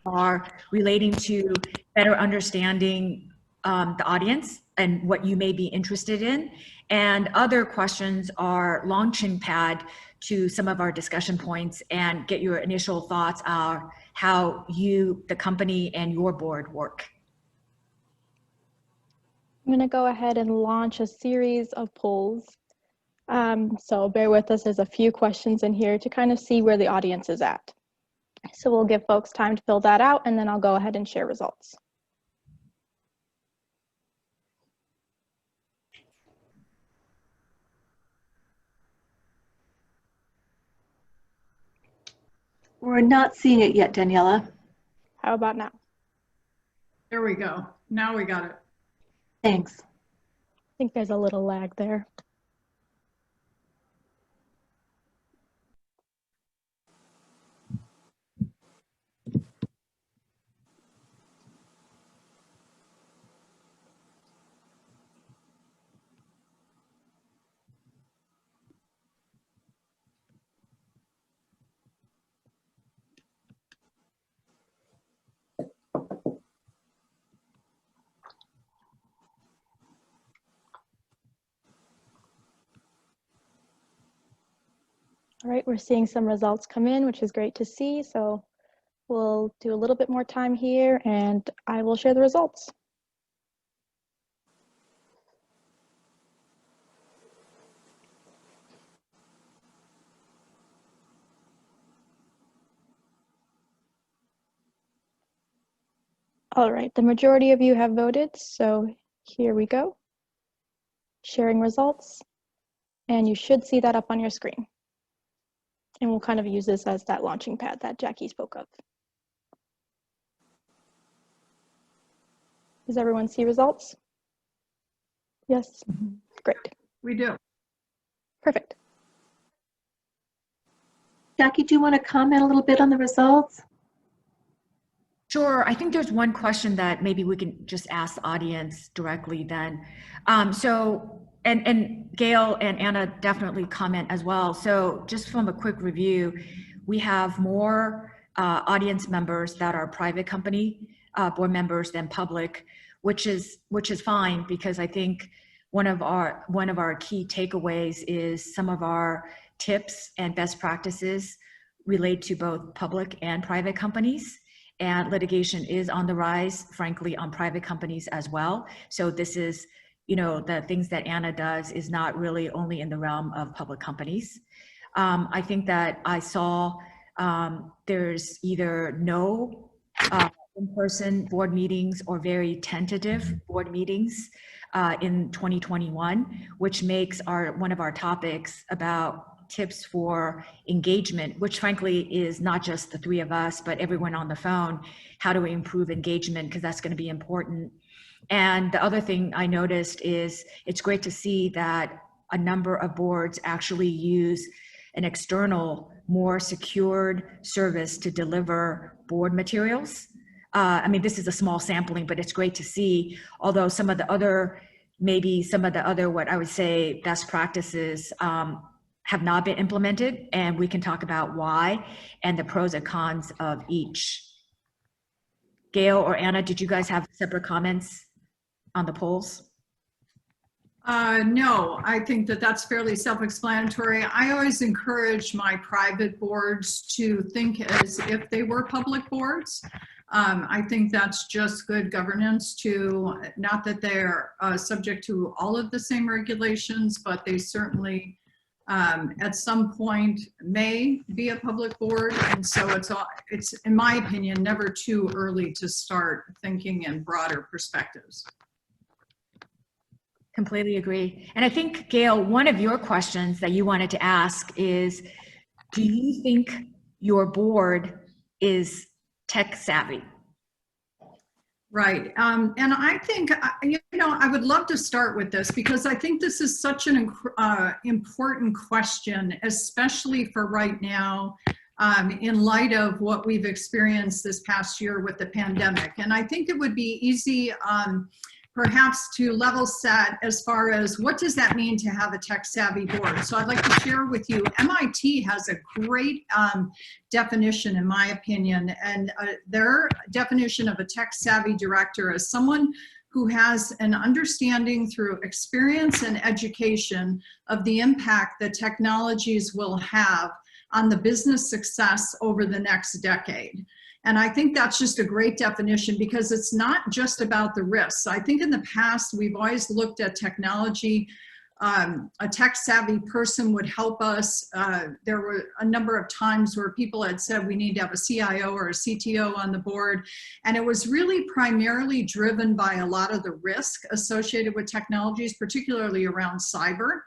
are relating to better understanding the audience and what you may be interested in. And other questions are launching pad to some of our discussion points and get your initial thoughts on how you, the company, and your board work. I'm going to go ahead and launch a series of polls. So bear with us, there's a few questions in here to kind of see where the audience is at. So we'll give folks time to fill that out, and then I'll go ahead and share results. We're not seeing it yet, Daniela. How about now? There we go. Now we got it. Thanks. I think there's a little lag there. All right, we're seeing some results come in, which is great to see. So we'll do a little bit more time here and I will share the results. All right, the majority of you have voted, so here we go. Sharing results, and you should see that up on your screen. And we'll kind of use this as that launching pad that Jackie spoke of. Does everyone see results? Yes? Great. We do. Perfect. Jackie, do you want to comment a little bit on the results? Sure. I think there's one question that maybe we can just ask the audience directly then. And Gail and Anna definitely comment as well. So just from a quick review, we have more audience members that are private company board members than public, which is fine, because I think one of our key takeaways is some of our tips and best practices relate to both public and private companies. And litigation is on the rise, frankly, on private companies as well. So this is, the things that Anna does is not really only in the realm of public companies. I think that I saw there's either no in-person board meetings or very tentative board meetings in 2021, which makes one of our topics about tips for engagement, which frankly is not just the three of us, but everyone on the phone. How do we improve engagement? Because that's going to be important. And the other thing I noticed is it's great to see that a number of boards actually use an external, more secured service to deliver board materials. I mean, this is a small sampling, but it's great to see, although some of the other, what I would say best practices have not been implemented, and we can talk about why and the pros and cons of each. Gail or Anna, did you guys have separate comments on the polls? No, I think that that's fairly self-explanatory. I always encourage my private boards to think as if they were public boards. I think that's just good governance to, not that they're subject to all of the same regulations, but they certainly at some point may be a public board. And so it's, in my opinion, never too early to start thinking in broader perspectives. Completely agree. And I think, Gail, one of your questions that you wanted to ask is, do you think your board is tech savvy? Right. And I think, I would love to start with this because I think this is such an important question, especially for right now, in light of what we've experienced this past year with the pandemic. And I think it would be easy perhaps to level set as far as what does that mean to have a tech savvy board. So I'd like to share with you, MIT has a great definition in my opinion, and their definition of a tech savvy director is someone who has an understanding through experience and education of the impact that technologies will have on the business success over the next decade. And I think that's just a great definition because it's not just about the risks. I think in the past, we've always looked at technology. A tech savvy person would help us. There were a number of times where people had said we need to have a CIO or a CTO on the board. And it was really primarily driven by a lot of the risk associated with technologies, particularly around cyber.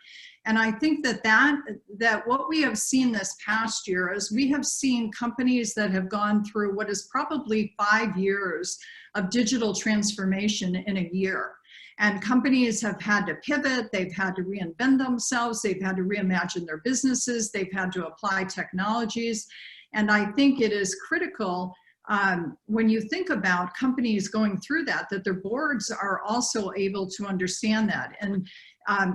And I think that what we have seen this past year is we have seen companies that have gone through what is probably 5 years of digital transformation in a year. And companies have had to pivot, they've had to reinvent themselves, they've had to reimagine their businesses, they've had to apply technologies. And I think it is critical when you think about companies going through that their boards are also able to understand that. And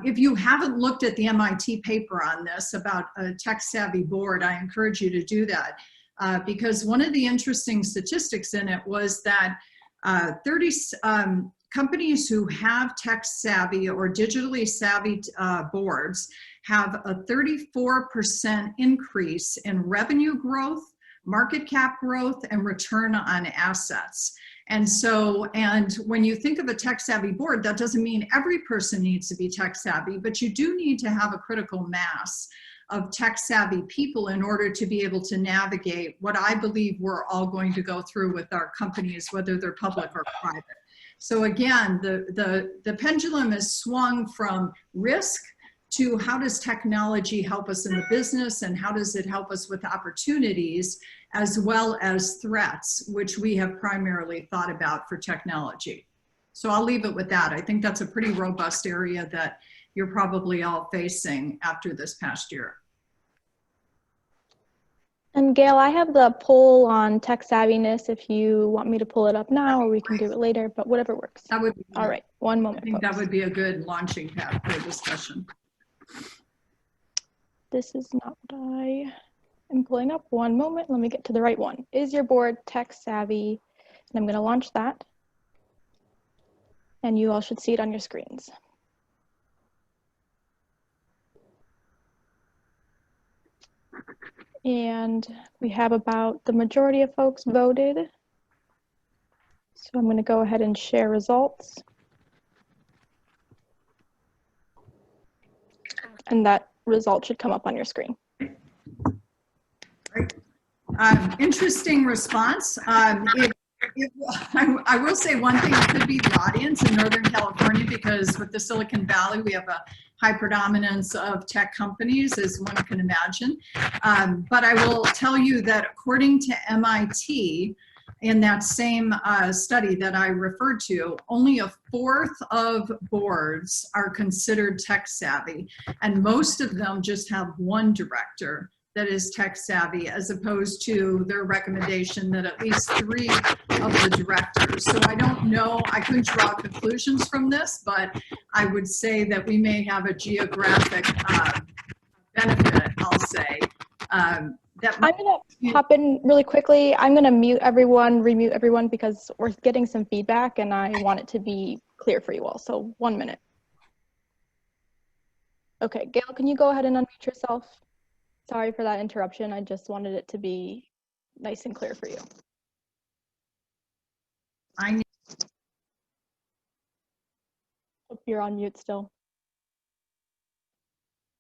if you haven't looked at the MIT paper on this about a tech savvy board, I encourage you to do that because one of the interesting statistics in it was that companies who have tech savvy or digitally savvy boards have a 34% increase in revenue growth, market cap growth, and return on assets. And so, and when you think of a tech savvy board, that doesn't mean every person needs to be tech savvy, but you do need to have a critical mass of tech savvy people in order to be able to navigate what I believe we're all going to go through with our companies, whether they're public or private. So again, the pendulum is swung from risk to how does technology help us in the business and how does it help us with opportunities as well as threats, which we have primarily thought about for technology. So I'll leave it with that. I think that's a pretty robust area that you're probably all facing after this past year. And Gail, I have the poll on tech savviness if you want me to pull it up now, or we can do it later, but whatever works. That would be all right. One moment. I think folks. that would be a good launching pad for a discussion. This is not what I am pulling up. One moment. Let me get to the right one. Is your board tech savvy? And I'm going to launch that. And you all should see it on your screens. And we have about the majority of folks voted. So I'm going to go ahead and share results. And that result should come up on your screen. Great. Interesting response. I will say one thing, it could be the audience in Northern California because with the Silicon Valley, we have a high predominance of tech companies, as one can imagine. But I will tell you that according to MIT, in that same study that I referred to, only a fourth of boards are considered tech savvy, and most of them just have one director that is tech savvy, as opposed to their recommendation that at least 3 of the directors. So I don't know, I couldn't draw conclusions from this, but I would say that we may have a geographic benefit, I'll say. I'm going to hop in really quickly. I'm going to mute everyone, remute everyone, because we're getting some feedback and I want it to be clear for you all. So 1 minute. Okay, Gail, can you go ahead and unmute yourself? Sorry for that interruption. I just wanted it to be nice and clear for you. You're on mute still.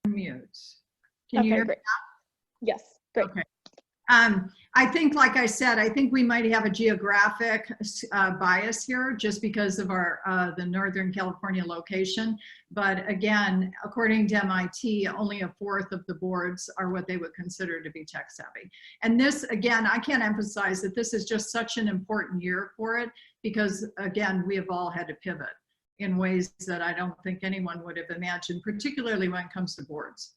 Mute. Can you hear me? Yes, great. Okay. I think, like I said, I think we might have a geographic bias here just because of our the Northern California location. But again, according to MIT, only a fourth of the boards are what they would consider to be tech savvy. And this, again, I can't emphasize that this is just such an important year for it because, again, we have all had to pivot in ways that I don't think anyone would have imagined, particularly when it comes to boards.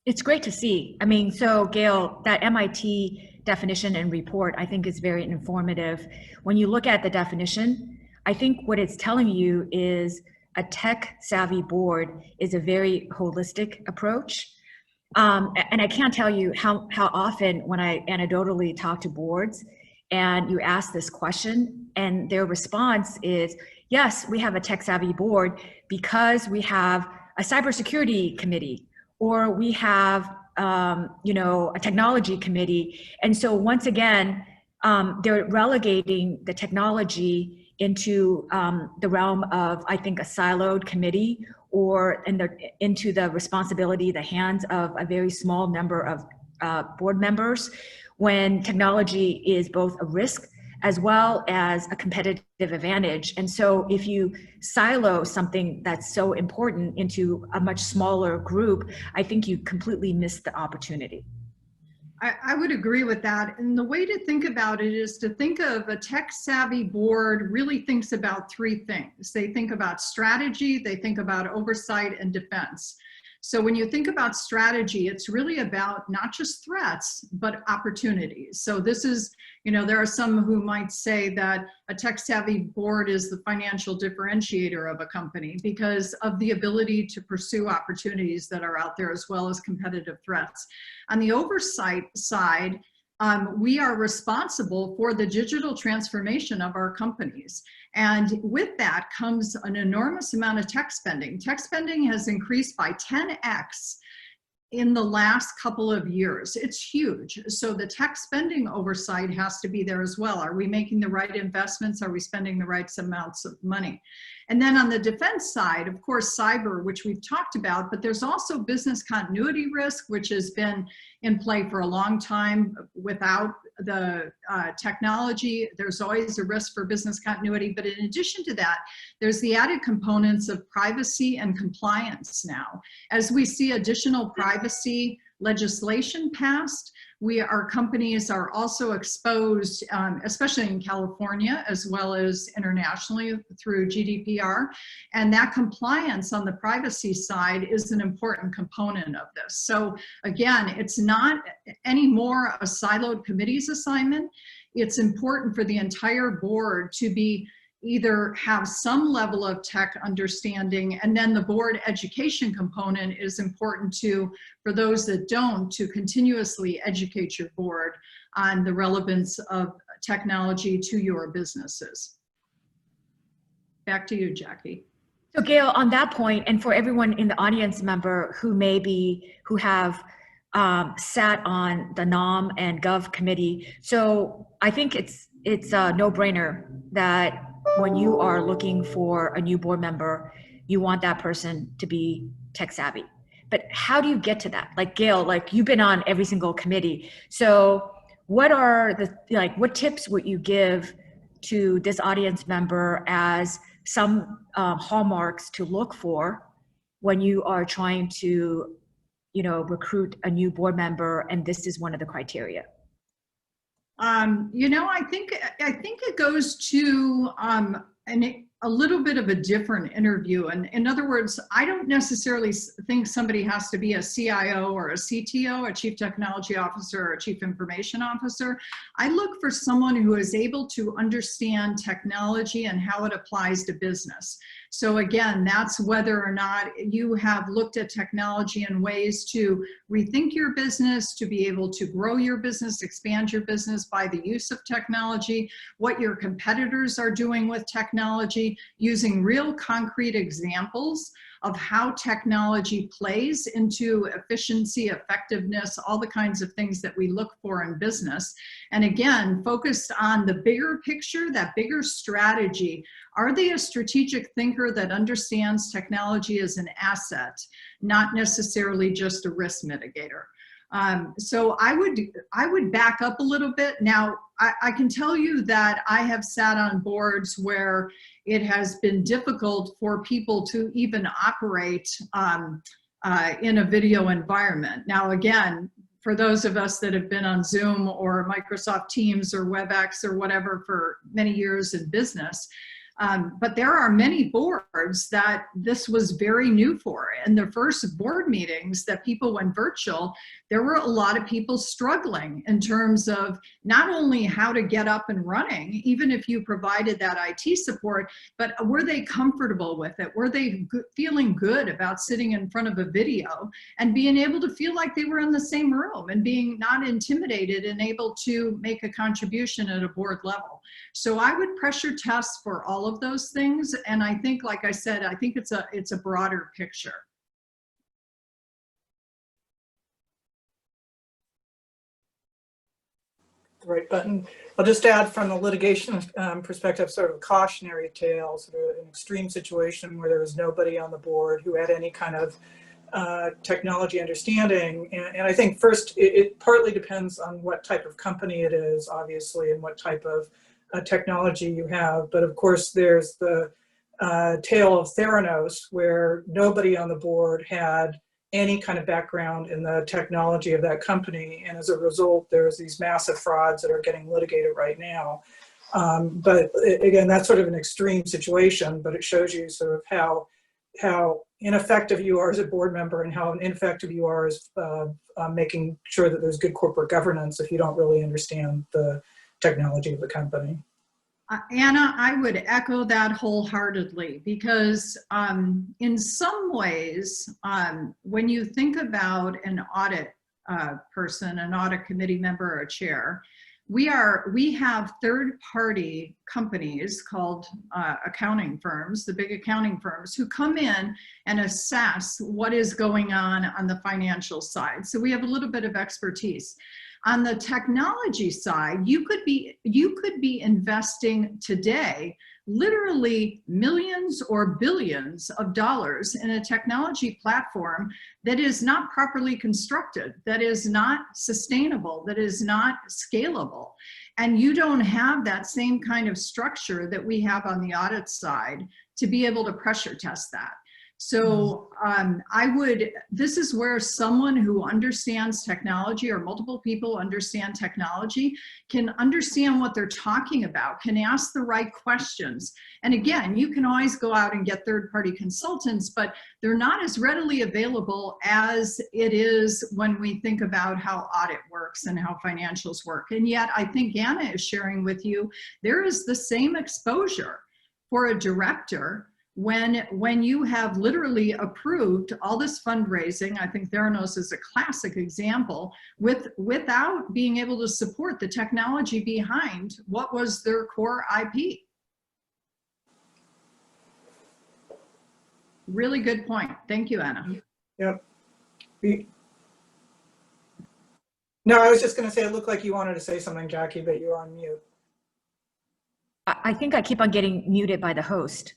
It's great to see. I mean, so Gail, that MIT definition and report, I think is very informative. When you look at the definition, I think what it's telling you is a tech savvy board is a very holistic approach. And I can't tell you how often when I anecdotally talk to boards and you ask this question and their response is, yes, we have a tech savvy board because we have a cybersecurity committee, or we have, a technology committee. And so once again, they're relegating the technology into the realm of, I think, a siloed committee, or into the responsibility, the hands of a very small number of board members, when technology is both a risk as well as a competitive advantage. And so if you silo something that's so important into a much smaller group, I think you completely miss the opportunity. I would agree with that. And the way to think about it is to think of a tech savvy board really thinks about three things. They think about strategy, they think about oversight, and defense. So when you think about strategy, it's really about not just threats, but opportunities. So this is, there are some who might say that a tech savvy board is the financial differentiator of a company because of the ability to pursue opportunities that are out there as well as competitive threats. On the oversight side, we are responsible for the digital transformation of our companies. And with that comes an enormous amount of tech spending. Tech spending has increased by 10x in the last couple of years. It's huge. So the tech spending oversight has to be there as well. Are we making the right investments? Are we spending the right amounts of money? And then on the defense side, of course, cyber, which we've talked about, but there's also business continuity risk, which has been in play for a long time. Without the technology, there's always a risk for business continuity. But in addition to that, there's the added components of privacy and compliance now. As we see additional privacy legislation passed, our companies are also exposed, especially in California, as well as internationally through GDPR. And that compliance on the privacy side is an important component of this. So again, it's not anymore a siloed committee's assignment. It's important for the entire board to be either have some level of tech understanding, and then the board education component is important too, for those that don't, to continuously educate your board on the relevance of technology to your businesses. Back to you, Jackie. So Gail, on that point, and for everyone in the audience member who have sat on the NOM and Gov committee, so I think it's a no-brainer that when you are looking for a new board member, you want that person to be tech savvy. But how do you get to that? Like Gail, you've been on every single committee. So what are what tips would you give to this audience member as some hallmarks to look for when you are trying to, recruit a new board member, and this is one of the criteria? I think it goes to a little bit of a different interview. And in other words, I don't necessarily think somebody has to be a CIO or a CTO, a Chief Technology Officer, or a Chief Information Officer. I look for someone who is able to understand technology and how it applies to business. So again, that's whether or not you have looked at technology in ways to rethink your business, to be able to grow your business, expand your business by the use of technology, what your competitors are doing with technology, using real concrete examples of how technology plays into efficiency, effectiveness, all the kinds of things that we look for in business. And again, focused on the bigger picture, that bigger strategy. Are they a strategic thinker that understands technology as an asset, not necessarily just a risk mitigator? So I would back up a little bit. Now, I can tell you that I have sat on boards where it has been difficult for people to even operate in a video environment. Now, again, for those of us that have been on Zoom or Microsoft Teams or WebEx or whatever for many years in business, but there are many boards that this was very new for. In the first board meetings that people went virtual, there were a lot of people struggling in terms of not only how to get up and running, even if you provided that IT support, but were they comfortable with it? Were they feeling good about sitting in front of a video and being able to feel like they were in the same room and being not intimidated and able to make a contribution at a board level? So I would pressure test for all of those things. And I think, like I said, I think it's a broader picture. Right button. I'll just add from the litigation perspective, sort of a cautionary tale, sort of an extreme situation where there was nobody on the board who had any kind of technology understanding. And I think first, it partly depends on what type of company it is, obviously, and what type of technology you have. But of course, there's the tale of Theranos, where nobody on the board had any kind of background in the technology of that company. And as a result, there's these massive frauds that are getting litigated right now. But again, that's sort of an extreme situation, but it shows you sort of how ineffective you are as a board member and how ineffective you are as making sure that there's good corporate governance if you don't really understand the technology of the company. Anna, I would echo that wholeheartedly, because in some ways, when you think about an audit person, an audit committee member or chair, we have third-party companies called accounting firms, the big accounting firms, who come in and assess what is going on the financial side. So we have a little bit of expertise. On the technology side, you could be investing today literally millions or billions of dollars in a technology platform that is not properly constructed, that is not sustainable, that is not scalable. And you don't have that same kind of structure that we have on the audit side to be able to pressure test that. So this is where someone who understands technology, or multiple people understand technology, can understand what they're talking about, can ask the right questions. And again, you can always go out and get third-party consultants, but they're not as readily available as it is when we think about how audit works and how financials work. And yet, I think Anna is sharing with you, there is the same exposure for a director when you have literally approved all this fundraising. I think Theranos is a classic example, without being able to support the technology behind what was their core IP. Really good point. Thank you, Anna. Yep. No, I was just going to say, it looked like you wanted to say something, Jackie, but you're on mute. I think I keep on getting muted by the host.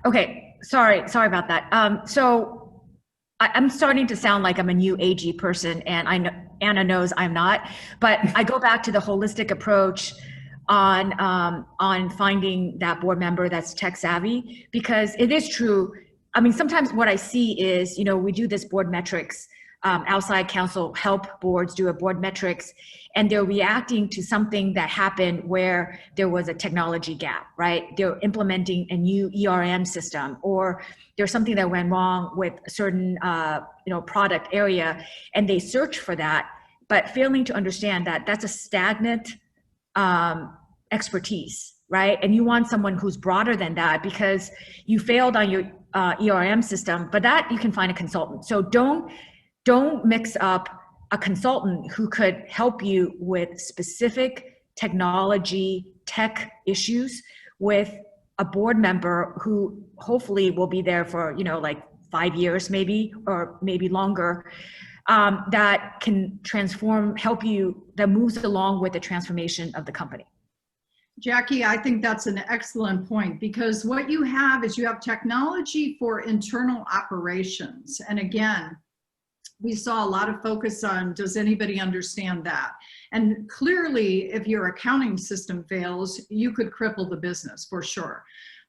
Okay, sorry about that. So I'm starting to sound like I'm a new agey person, and I know Anna knows I'm not, but I go back to the holistic approach on finding that board member that's tech savvy, because it is true. I mean, sometimes what I see is, we do this board metrics, outside counsel help boards do a board metrics, and they're reacting to something that happened where there was a technology gap, right? They're implementing a new ERM system, or there's something that went wrong with a certain product area, and they search for that, but failing to understand that that's a stagnant expertise, right? And you want someone who's broader than that, because you failed on your ERM system, but that you can find a consultant. So don't mix up a consultant who could help you with specific technology, tech issues with a board member who hopefully will be there for, like 5 years maybe, or maybe longer, that can help you, that moves along with the transformation of the company. Jackie, I think that's an excellent point, because what you have is you have technology for internal operations. And again, we saw a lot of focus on, does anybody understand that? And clearly, if your accounting system fails, you could cripple the business for sure.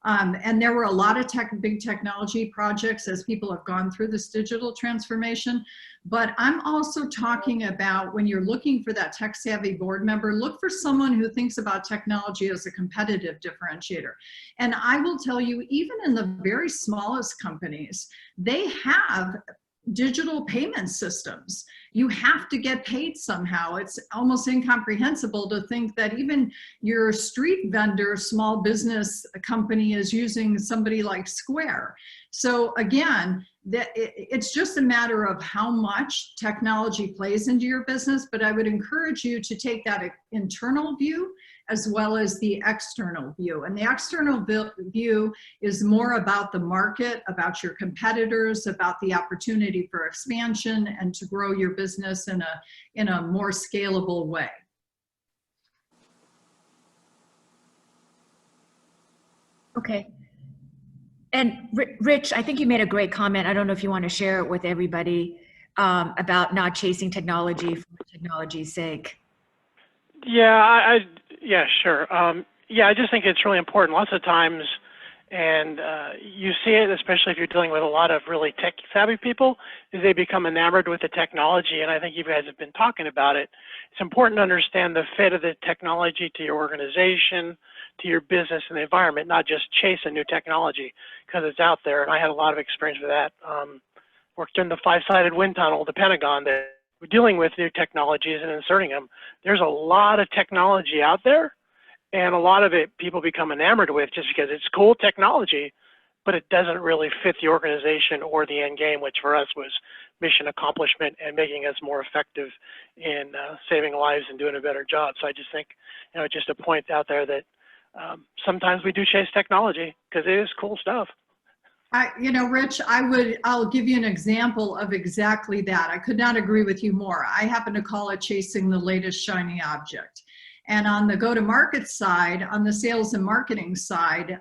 And there were a lot of big technology projects as people have gone through this digital transformation. But I'm also talking about, when you're looking for that tech savvy board member, look for someone who thinks about technology as a competitive differentiator. And I will tell you, even in the very smallest companies, they have digital payment systems. You have to get paid somehow. It's almost incomprehensible to think that even your street vendor, small business company is using somebody like Square. So again, it's just a matter of how much technology plays into your business, but I would encourage you to take that internal view as well as the external view. And the external view is more about the market, about your competitors, about the opportunity for expansion and to grow your business in a more scalable way. Okay. And Rich, I think you made a great comment. I don't know if you want to share it with everybody about not chasing technology for technology's sake. Yeah, yeah, sure. Yeah, I just think it's really important. Lots of times, and you see it, especially if you're dealing with a lot of really tech-savvy people, is they become enamored with the technology, and I think you guys have been talking about it. It's important to understand the fit of the technology to your organization, to your business and the environment, not just chase a new technology because it's out there. And I had a lot of experience with that. Worked in the five-sided wind tunnel, the Pentagon, that we're dealing with new technologies and inserting them. There's a lot of technology out there, and a lot of it people become enamored with just because it's cool technology, but it doesn't really fit the organization or the end game, which for us was mission accomplishment and making us more effective in saving lives and doing a better job. So I just think, you know, just a point out there that sometimes we do chase technology because it is cool stuff. You know, Rich, I'll give you an example of exactly that. I could not agree with you more. I happen to call it chasing the latest shiny object. And on the go-to-market side, on the sales and marketing side,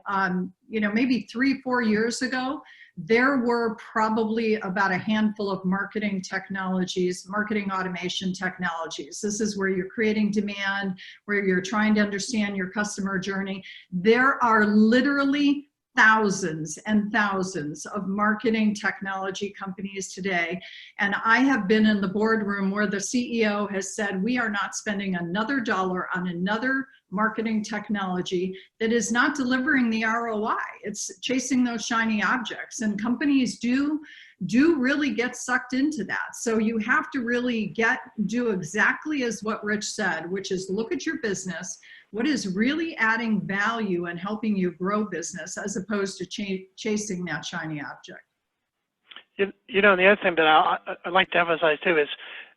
you know, maybe 3-4 years ago, there were probably about a handful of marketing technologies, marketing automation technologies. This is where you're creating demand, where you're trying to understand your customer journey. There are literally thousands and thousands of marketing technology companies today. And I have been in the boardroom where the CEO has said, we are not spending another dollar on another marketing technology that is not delivering the ROI. It's chasing those shiny objects, and companies do really get sucked into that. So you have to really do exactly as what Rich said, which is look at your business, what is really adding value and helping you grow business as opposed to chasing that shiny object. You know, the other thing that I'd like to emphasize too is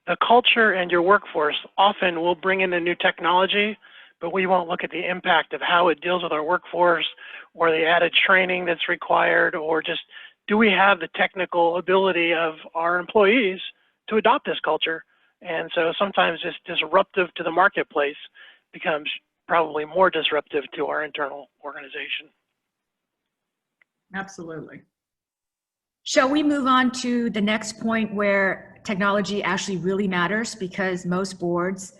the culture and your workforce often will bring in the new technology, but we won't look at the impact of how it deals with our workforce or the added training that's required, or just do we have the technical ability of our employees to adopt this culture? And so sometimes it's disruptive to the marketplace becomes probably more disruptive to our internal organization. Absolutely. Shall we move on to the next point where technology actually really matters, because most boards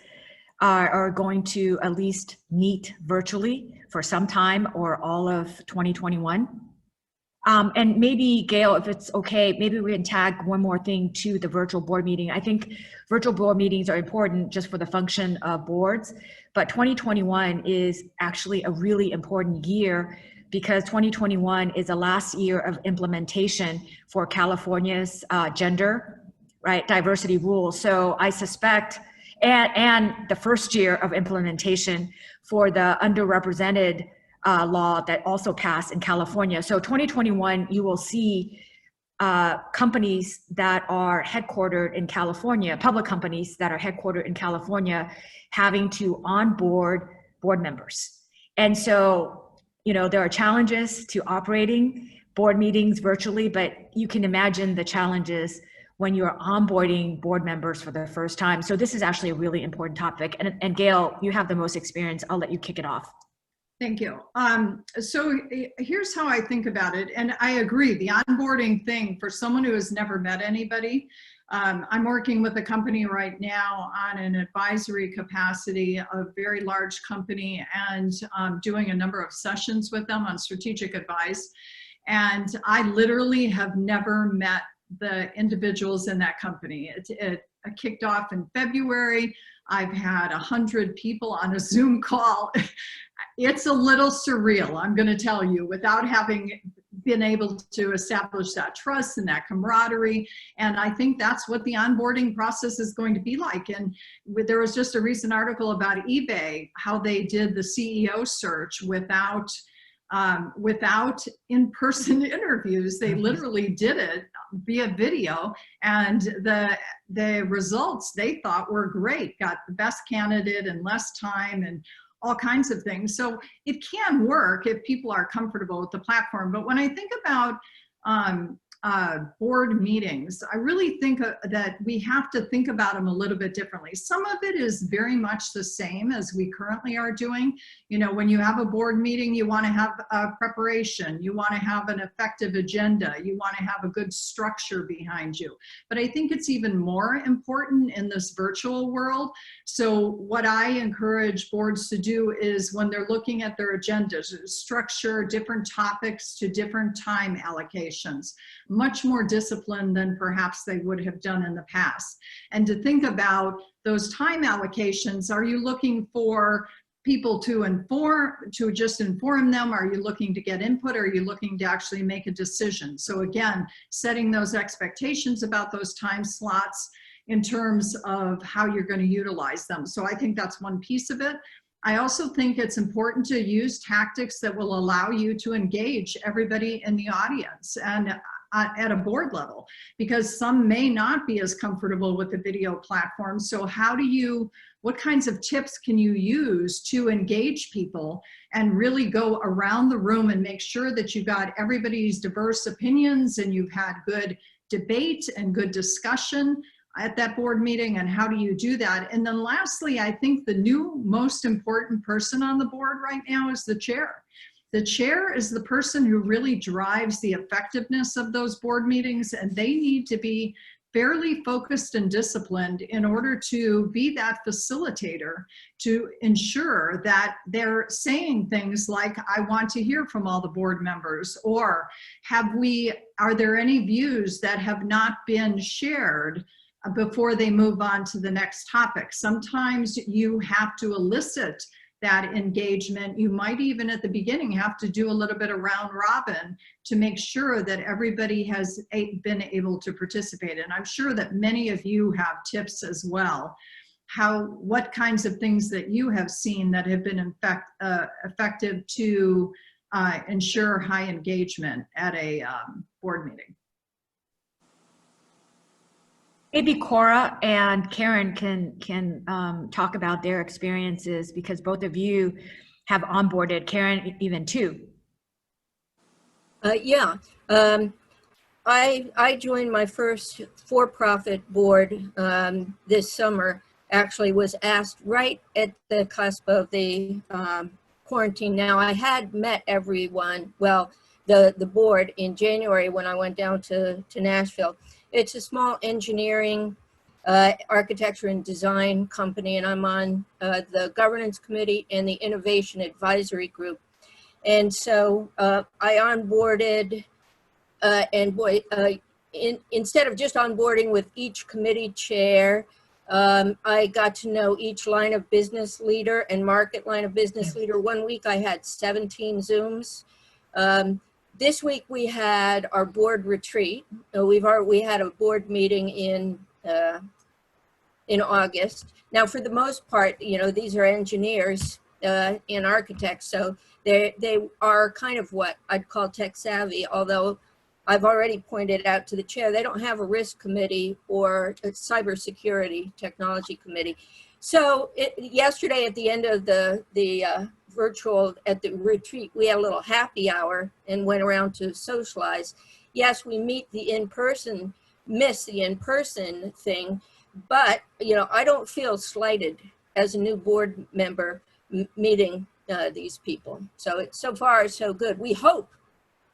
are going to at least meet virtually for some time or all of 2021. And maybe, Gail, if it's okay, maybe we can tag one more thing to the virtual board meeting. I think virtual board meetings are important just for the function of boards, but 2021 is actually a really important year because 2021 is the last year of implementation for California's gender, right, diversity rules. So I suspect, and the first year of implementation for the underrepresented law that also passed in California. So 2021, you will see companies that are headquartered in California, public companies that are headquartered in California, having to onboard board members. And so, you know, there are challenges to operating board meetings virtually, but you can imagine the challenges when you're onboarding board members for the first time. So this is actually a really important topic. And Gail, you have the most experience. I'll let you kick it off. Thank you. So here's how I think about it. And I agree, the onboarding thing for someone who has never met anybody, I'm working with a company right now on an advisory capacity, a very large company, and doing a number of sessions with them on strategic advice. And I literally have never met the individuals in that company. It kicked off in February. I've had 100 people on a Zoom call. It's a little surreal, I'm going to tell you, without having been able to establish that trust and that camaraderie. And I think that's what the onboarding process is going to be like. And there was just a recent article about eBay, how they did the CEO search without in-person interviews. They literally did it via video, and the results they thought were great, got the best candidate in less time and all kinds of things. So it can work if people are comfortable with the platform. But when I think about board meetings, I really think that we have to think about them a little bit differently. Some of it is very much the same as we currently are doing. You know, when you have a board meeting, you want to have a preparation, you want to have an effective agenda, you want to have a good structure behind you. But I think it's even more important in this virtual world. So what I encourage boards to do is, when they're looking at their agendas, structure different topics to different time allocations, much more disciplined than perhaps they would have done in the past. And to think about those time allocations, are you looking for people to just inform them? Are you looking to get input? Or are you looking to actually make a decision? So again, setting those expectations about those time slots in terms of how you're going to utilize them. So I think that's one piece of it. I also think it's important to use tactics that will allow you to engage everybody in the audience and at a board level, because some may not be as comfortable with the video platform. So what kinds of tips can you use to engage people and really go around the room and make sure that you got everybody's diverse opinions and you've had good debate and good discussion at that board meeting? And how do you do that? And then lastly, I think the new most important person on the board right now is the chair. The chair is the person who really drives the effectiveness of those board meetings, and they need to be fairly focused and disciplined in order to be that facilitator, to ensure that they're saying things like, I want to hear from all the board members, or are there any views that have not been shared before they move on to the next topic. Sometimes you have to elicit that engagement. You might even at the beginning have to do a little bit of round robin to make sure that everybody has been able to participate. And I'm sure that many of you have tips as well. What kinds of things that you have seen that have been effective to ensure high engagement at a board meeting? Maybe Cora and Karen can talk about their experiences, because both of you have onboarded, Karen even too. Yeah, I joined my first for-profit board this summer. Actually was asked right at the cusp of the quarantine. Now, I had met everyone, well, the board in January when I went down to Nashville. It's a small engineering, architecture and design company, and I'm on the governance committee and the innovation advisory group. And so I onboarded, instead of just onboarding with each committee chair, I got to know each line of business leader and market line of business leader. 1 week I had 17 Zooms. This week we had our board retreat. We had a board meeting in August. Now, for the most part, you know, these are engineers and architects, so they are kind of what I'd call tech savvy, although I've already pointed out to the chair, they don't have a risk committee or a cybersecurity technology committee. So yesterday at the end of the virtual, at the retreat, we had a little happy hour and went around to socialize. Yes, we miss the in-person thing, but you know, I don't feel slighted as a new board member meeting these people. So so far so good. We hope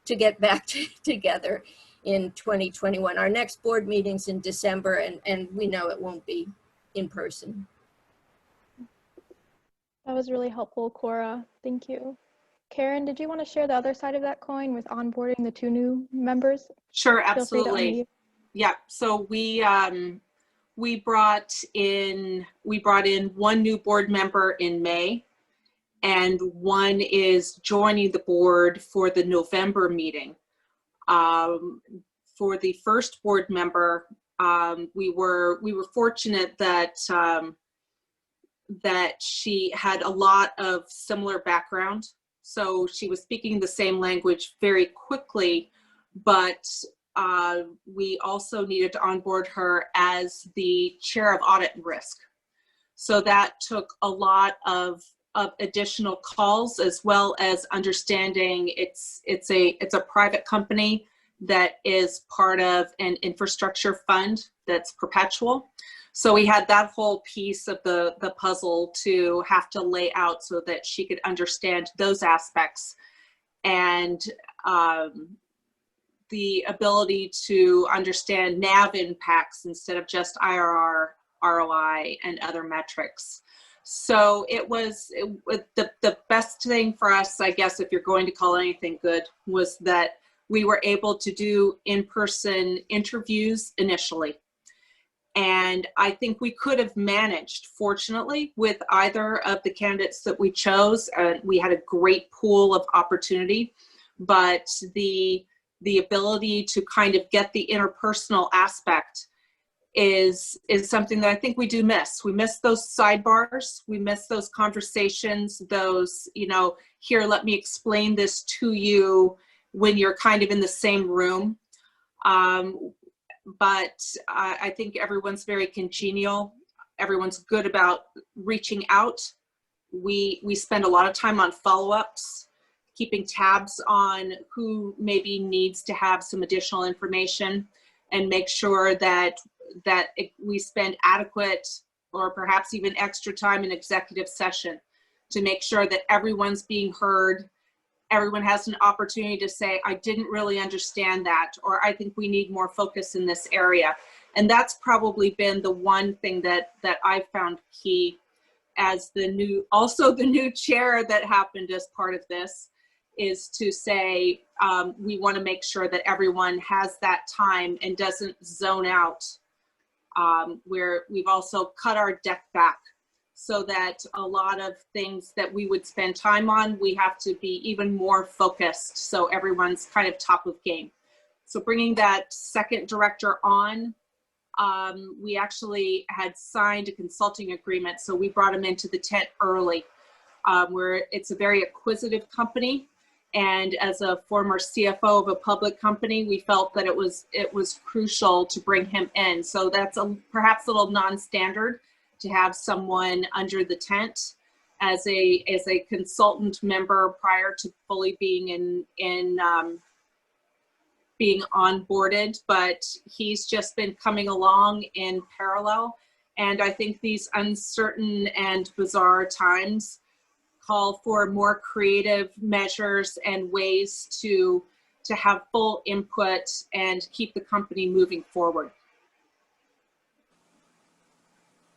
to get back together in 2021. Our next board meeting's in December, and we know it won't be in person. That was really helpful, Cora. Thank you. Karen, did you want to share the other side of that coin with onboarding the 2 new members? Sure, Feel free to absolutely. unmute. Yeah, so we brought in 1 new board member in May, and 1 is joining the board for the November meeting. For the first board member, we were fortunate that that she had a lot of similar background. So she was speaking the same language very quickly, but we also needed to onboard her as the chair of audit and risk. So that took a lot of additional calls, as well as understanding it's a private company that is part of an infrastructure fund that's perpetual. So we had that whole piece of the puzzle to have to lay out so that she could understand those aspects, and the ability to understand NAV impacts instead of just IRR, ROI, and other metrics. So it was the best thing for us, I guess, if you're going to call anything good, was that we were able to do in-person interviews initially. And I think we could have managed, fortunately, with either of the candidates that we chose. We had a great pool of opportunity, but the ability to kind of get the interpersonal aspect is something that I think we do miss. We miss those sidebars. We miss those conversations, those, here, let me explain this to you when you're kind of in the same room. But I think everyone's very congenial. Everyone's good about reaching out. We spend a lot of time on follow-ups, keeping tabs on who maybe needs to have some additional information, and make sure that we spend adequate or perhaps even extra time in executive session to make sure that everyone's being heard. Everyone has an opportunity to say, I didn't really understand that, or I think we need more focus in this area. And that's probably been the one thing that I found key as the new chair that happened as part of this, is to say, we want to make sure that everyone has that time and doesn't zone out, where we've also cut our deck back, so that a lot of things that we would spend time on, we have to be even more focused, so everyone's kind of top of game. So bringing that second director on, we actually had signed a consulting agreement, so we brought him into the tent early, where it's a very acquisitive company. And as a former CFO of a public company, we felt that it was crucial to bring him in. So that's perhaps a little non-standard to have someone under the tent as a consultant member prior to fully being being onboarded, but he's just been coming along in parallel. And I think these uncertain and bizarre times call for more creative measures and ways to have full input and keep the company moving forward.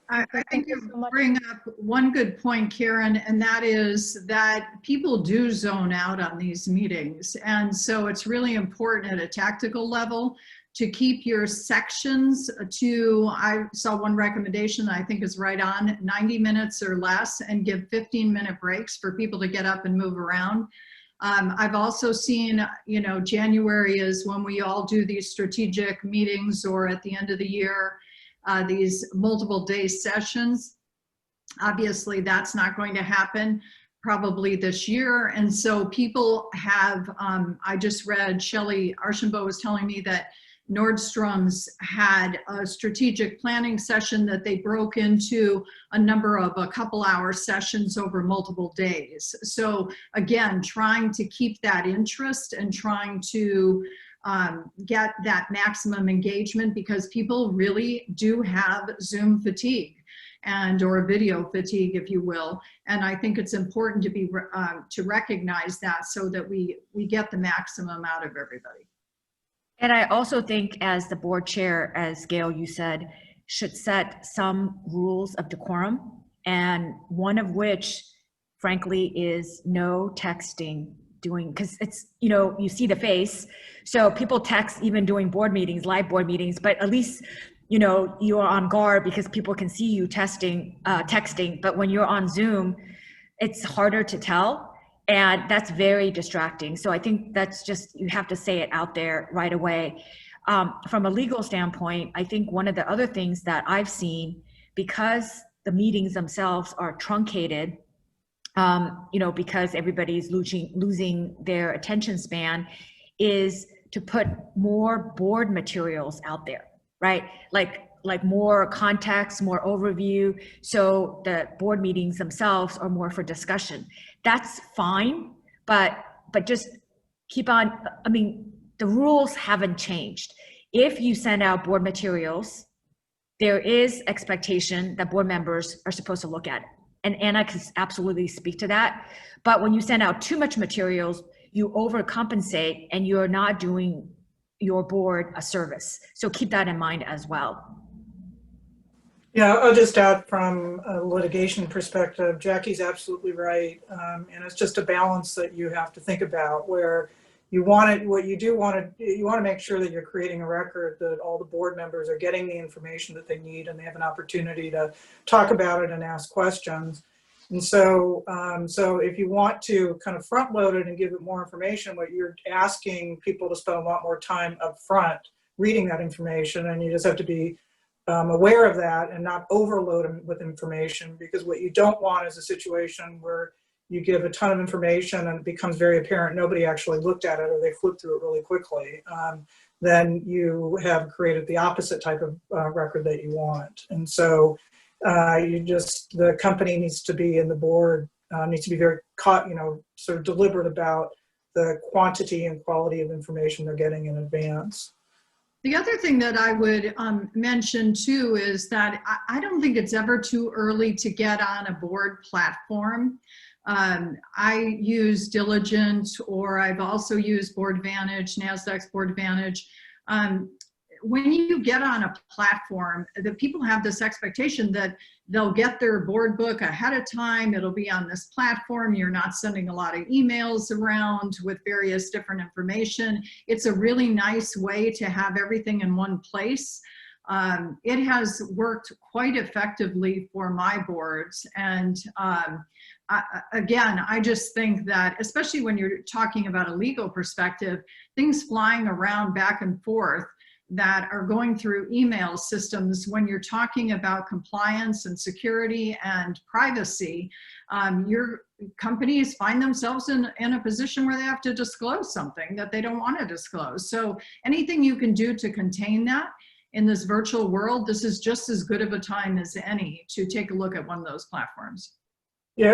I think Thank you you so much. bring up one good point, Karen, and that is that people do zone out on these meetings. And so it's really important at a tactical level to keep your sections to, I saw one recommendation that I think is right on, 90 minutes or less, and give 15-minute breaks for people to get up and move around. I've also seen, January is when we all do these strategic meetings, or at the end of the year, these multiple day sessions. Obviously, that's not going to happen probably this year. And so people have, I just read Shelley Archambault was telling me that Nordstrom's had a strategic planning session that they broke into a couple hour sessions over multiple days. So again, trying to keep that interest and trying to get that maximum engagement, because people really do have Zoom fatigue or video fatigue, if you will. And I think it's important to be to recognize that, so that we get the maximum out of everybody. And I also think, as the board chair, as Gail, you said, should set some rules of decorum, and one of which, frankly, is no texting because it's, you see the face. So people text even doing board meetings, live board meetings, but at least, you are on guard because people can see you texting. But when you're on Zoom, it's harder to tell. And that's very distracting. So I think that's just, you have to say it out there right away. From a legal standpoint, I think one of the other things that I've seen, because the meetings themselves are truncated, because everybody's losing their attention span, is to put more board materials out there, right? Like more context, more overview, so the board meetings themselves are more for discussion. That's fine, but just keep on, I mean, the rules haven't changed. If you send out board materials, there is expectation that board members are supposed to look at it. And Anna can absolutely speak to that. But when you send out too much materials, you overcompensate and you're not doing your board a service. So keep that in mind as well. Yeah, I'll just add from a litigation perspective, Jackie's absolutely right. And it's just a balance that you have to think about, where you want it, what you do want to, you want to make sure that you're creating a record that all the board members are getting the information that they need and they have an opportunity to talk about it and ask questions. And so, so if you want to kind of front load it and give it more information, what you're asking people to spend a lot more time up front reading that information, and you just have to be aware of that and not overload them with information, because what you don't want is a situation where you give a ton of information and it becomes very apparent nobody actually looked at it, or they flipped through it really quickly. Then you have created the opposite type of record that you want. And so the company needs to be, and the board needs to be very sort of deliberate about the quantity and quality of information they're getting in advance. The other thing that I would mention too is that I don't think it's ever too early to get on a board platform. I use Diligent, or I've also used BoardVantage, NASDAQ's BoardVantage. When you get on a platform, the people have this expectation that they'll get their board book ahead of time. It'll be on this platform. You're not sending a lot of emails around with various different information. It's a really nice way to have everything in one place. It has worked quite effectively for my boards. And again, I just think that, especially when you're talking about a legal perspective, things flying around back and forth that are going through email systems, when you're talking about compliance and security and privacy, your companies find themselves in a position where they have to disclose something that they don't want to disclose. So anything you can do to contain that in this virtual world, this is just as good of a time as any to take a look at one of those platforms. Yeah,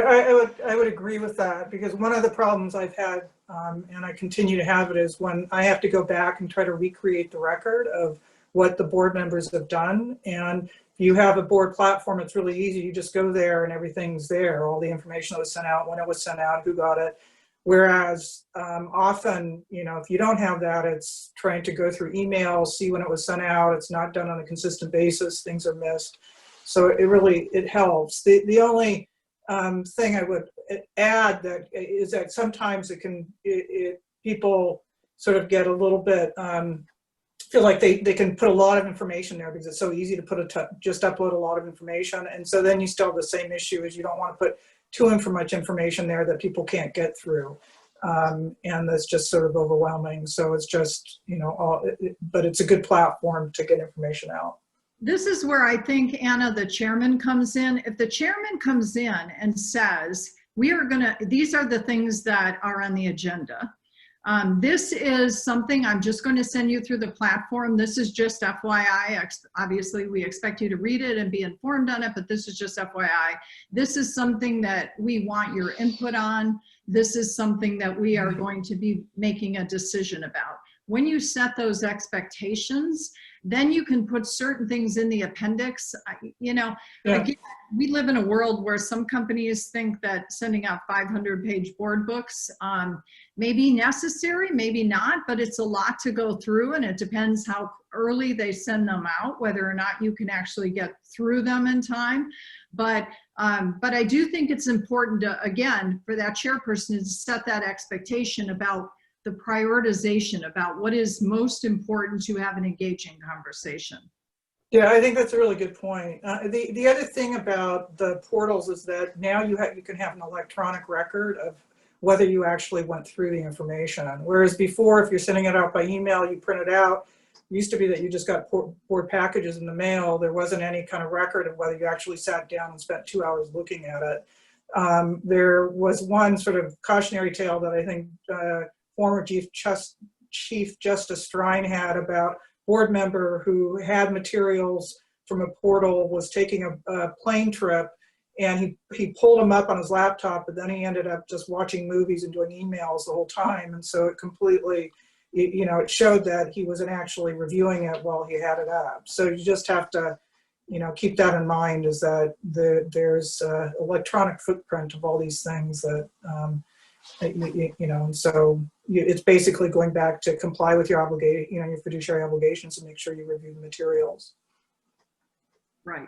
I would agree with that, because one of the problems I've had, and I continue to have it, is when I have to go back and try to recreate the record of what the board members have done. And if you have a board platform, it's really easy. You just go there and everything's there, all the information that was sent out, when it was sent out, who got it. Whereas often, if you don't have that, it's trying to go through emails, see when it was sent out. It's not done on a consistent basis. Things are missed. So it helps. The only thing I would add that is that sometimes people sort of get a little bit, feel like they can put a lot of information there because it's so easy to just upload a lot of information. And so then you still have the same issue, is you don't want to put too much information there that people can't get through. And that's just sort of overwhelming. So it's just, but it's a good platform to get information out. This is where I think, Anna, the chairman comes in. If the chairman comes in and says, these are the things that are on the agenda. This is something I'm just going to send you through the platform. This is just FYI. Obviously, we expect you to read it and be informed on it, but this is just FYI. This is something that we want your input on. This is something that we are going to be making a decision about. When you set those expectations, then you can put certain things in the appendix. Again, we live in a world where some companies think that sending out 500-page board books may be necessary, maybe not, but it's a lot to go through, and it depends how early they send them out, whether or not you can actually get through them in time. But I do think it's important to, again, for that chairperson to set that expectation about the prioritization, about what is most important to have an engaging conversation. Yeah, I think that's a really good point. The other thing about the portals is that now you can have an electronic record of whether you actually went through the information. Whereas before, if you're sending it out by email, you print it out. It used to be that you just got board packages in the mail. There wasn't any kind of record of whether you actually sat down and spent 2 hours looking at it. There was one sort of cautionary tale that I think former Chief Justice Strine had about board member who had materials from a portal, was taking a plane trip, and he pulled them up on his laptop, but then he ended up just watching movies and doing emails the whole time. And so it completely, you know, it showed that he wasn't actually reviewing it while he had it up. So you just have to, you know, keep that in mind, is that there's electronic footprint of all these things that, you know, and so it's basically going back to comply with your obligation, you know, your fiduciary obligations, and make sure you review the materials. Right.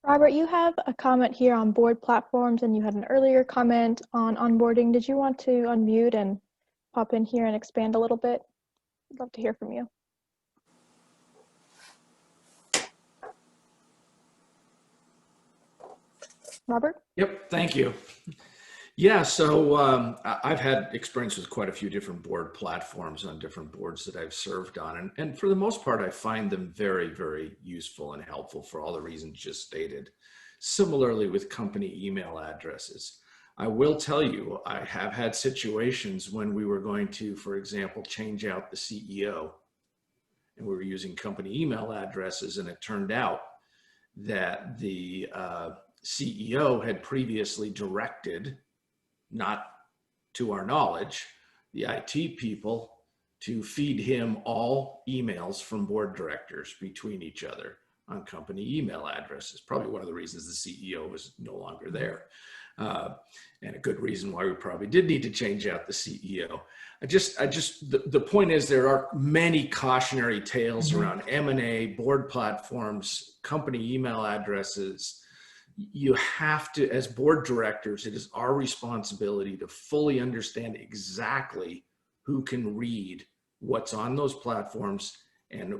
Robert, you have a comment here on board platforms, and you had an earlier comment on onboarding. Did you want to unmute and pop in here and expand a little bit? I'd love to hear from you. Robert? Yep, thank you. Yeah, so I've had experience with quite a few different board platforms on different boards that I've served on. And for the most part, I find them very, very useful and helpful for all the reasons just stated. Similarly with company email addresses. I will tell you, I have had situations when we were going to, for example, change out the CEO, and we were using company email addresses, and it turned out that the CEO had previously directed, not to our knowledge, the IT people to feed him all emails from board directors between each other on company email addresses. Probably one of the reasons the CEO was no longer there. And a good reason why we probably did need to change out the CEO. The point is, there are many cautionary tales around M&A, board platforms, company email addresses. You have to, as board directors, it is our responsibility to fully understand exactly who can read what's on those platforms and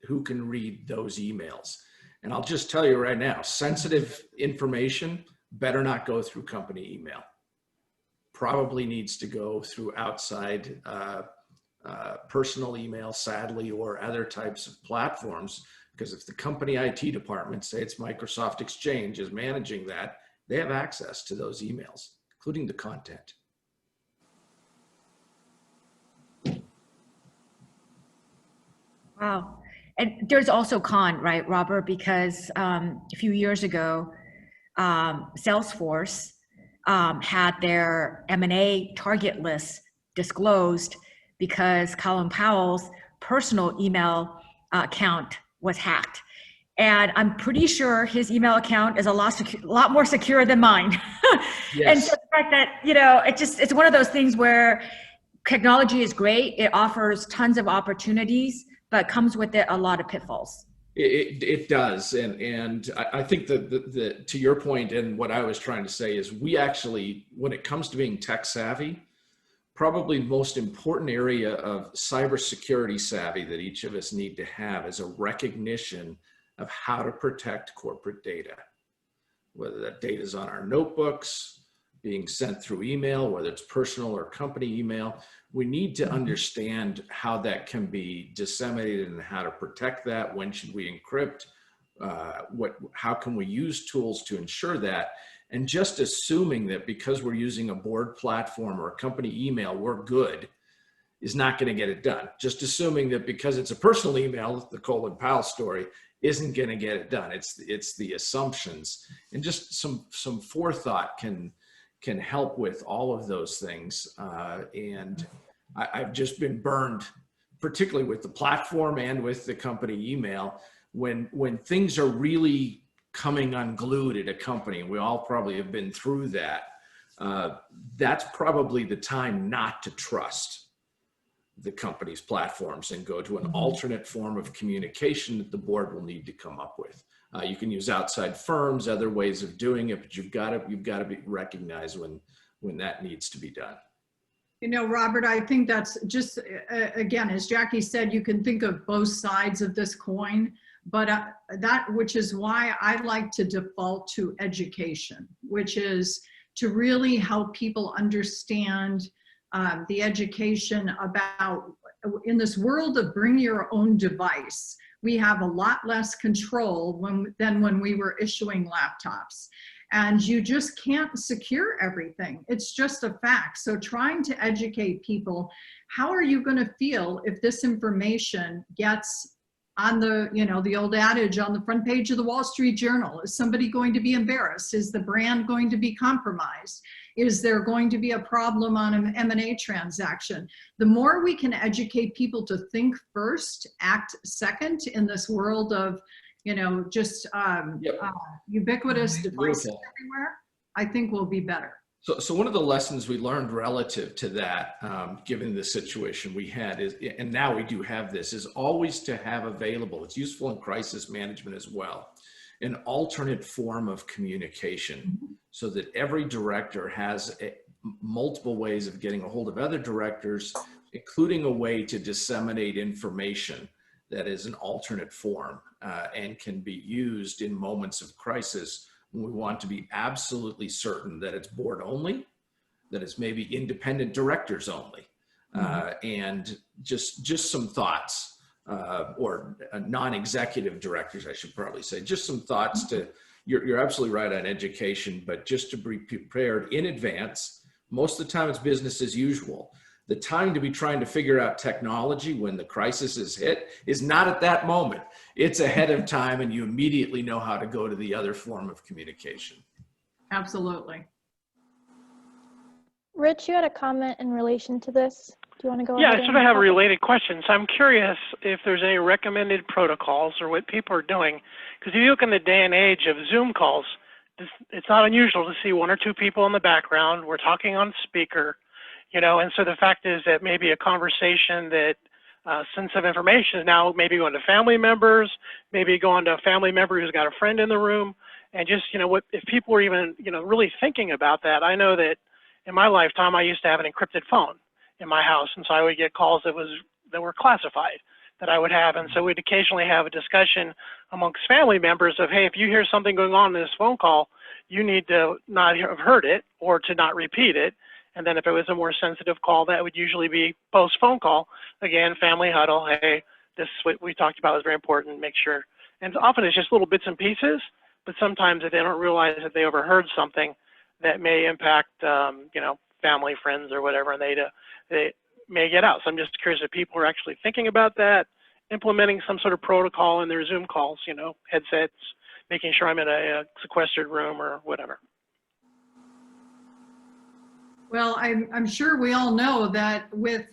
who can read those emails. And I'll just tell you right now, sensitive information better not go through company email. Probably needs to go through outside personal email, sadly, or other types of platforms. Because if the company IT department, say it's Microsoft Exchange, is managing that, they have access to those emails, including the content. Wow. And there's also con, right, Robert? Because a few years ago, Salesforce had their M&A target list disclosed because Colin Powell's personal email account was hacked. And I'm pretty sure his email account is a lot more secure than mine. Yes. And so the fact that, you know, it's one of those things where technology is great. It offers tons of opportunities, but comes with it a lot of pitfalls. It does. And I think that to your point, and what I was trying to say is, we actually, when it comes to being tech savvy, probably the most important area of cybersecurity savvy that each of us need to have is a recognition of how to protect corporate data. Whether that data is on our notebooks, being sent through email, whether it's personal or company email, we need to understand how that can be disseminated and how to protect that. When should we encrypt? How can we use tools to ensure that? And just assuming that because we're using a board platform or a company email, we're good, is not going to get it done. Just assuming that because it's a personal email, the Colin Powell story, isn't going to get it done. It's the assumptions, and just some forethought can help with all of those things. And I've just been burned, particularly with the platform and with the company email, when things are really coming unglued at a company, and we all probably have been through that. That's probably the time not to trust the company's platforms and go to an alternate form of communication that the board will need to come up with. You can use outside firms, other ways of doing it, but you've got to be recognized when that needs to be done. You know, Robert, I think that's just, again, as Jackie said, you can think of both sides of this coin. But which is why I like to default to education, which is to really help people understand the education about, in this world of bring your own device, we have a lot less control than when we were issuing laptops. And you just can't secure everything. It's just a fact. So trying to educate people, how are you going to feel if this information gets on the, you know, the old adage on the front page of the Wall Street Journal? Is somebody going to be embarrassed? Is the brand going to be compromised? Is there going to be a problem on an M&A transaction? The more we can educate people to think first, act second in this world of, you know, just ubiquitous devices everywhere, I think we'll be better. So one of the lessons we learned relative to that, given the situation we had is, and now we do have this, is always to have available, it's useful in crisis management as well, an alternate form of communication so that every director has multiple ways of getting a hold of other directors, including a way to disseminate information that is an alternate form and can be used in moments of crisis when we want to be absolutely certain that it's board only, that it's maybe independent directors only, and just some thoughts, or non-executive directors, I should probably say, just some thoughts to, you're absolutely right on education, but just to be prepared in advance. Most of the time it's business as usual. The time to be trying to figure out technology when the crisis is hit is not at that moment. It's ahead of time, and you immediately know how to go to the other form of communication. Absolutely. Rich, you had a comment in relation to this. Do you want to go Yeah, ahead? I sort of have a related question. So I'm curious if there's any recommended protocols or what people are doing. Because if you look in the day and age of Zoom calls, it's not unusual to see one or two people in the background. We're talking on speaker, you know, and so the fact is that maybe a conversation that sensitive information is now maybe going to family members, maybe going to a family member who's got a friend in the room. And just, you know, what if people are even, you know, really thinking about that. I know that in my lifetime, I used to have an encrypted phone in my house. And so I would get calls that were classified that I would have. And so we'd occasionally have a discussion amongst family members of, hey, if you hear something going on in this phone call, you need to not have heard it or to not repeat it. And then if it was a more sensitive call, that would usually be post phone call. Again, family huddle, hey, this is what we talked about is very important, make sure. And often it's just little bits and pieces, but sometimes if they don't realize that they overheard something that may impact, you know, family, friends, or whatever, and they may get out. So I'm just curious if people are actually thinking about that, implementing some sort of protocol in their Zoom calls, you know, headsets, making sure I'm in a sequestered room or whatever. Well, I'm sure we all know that with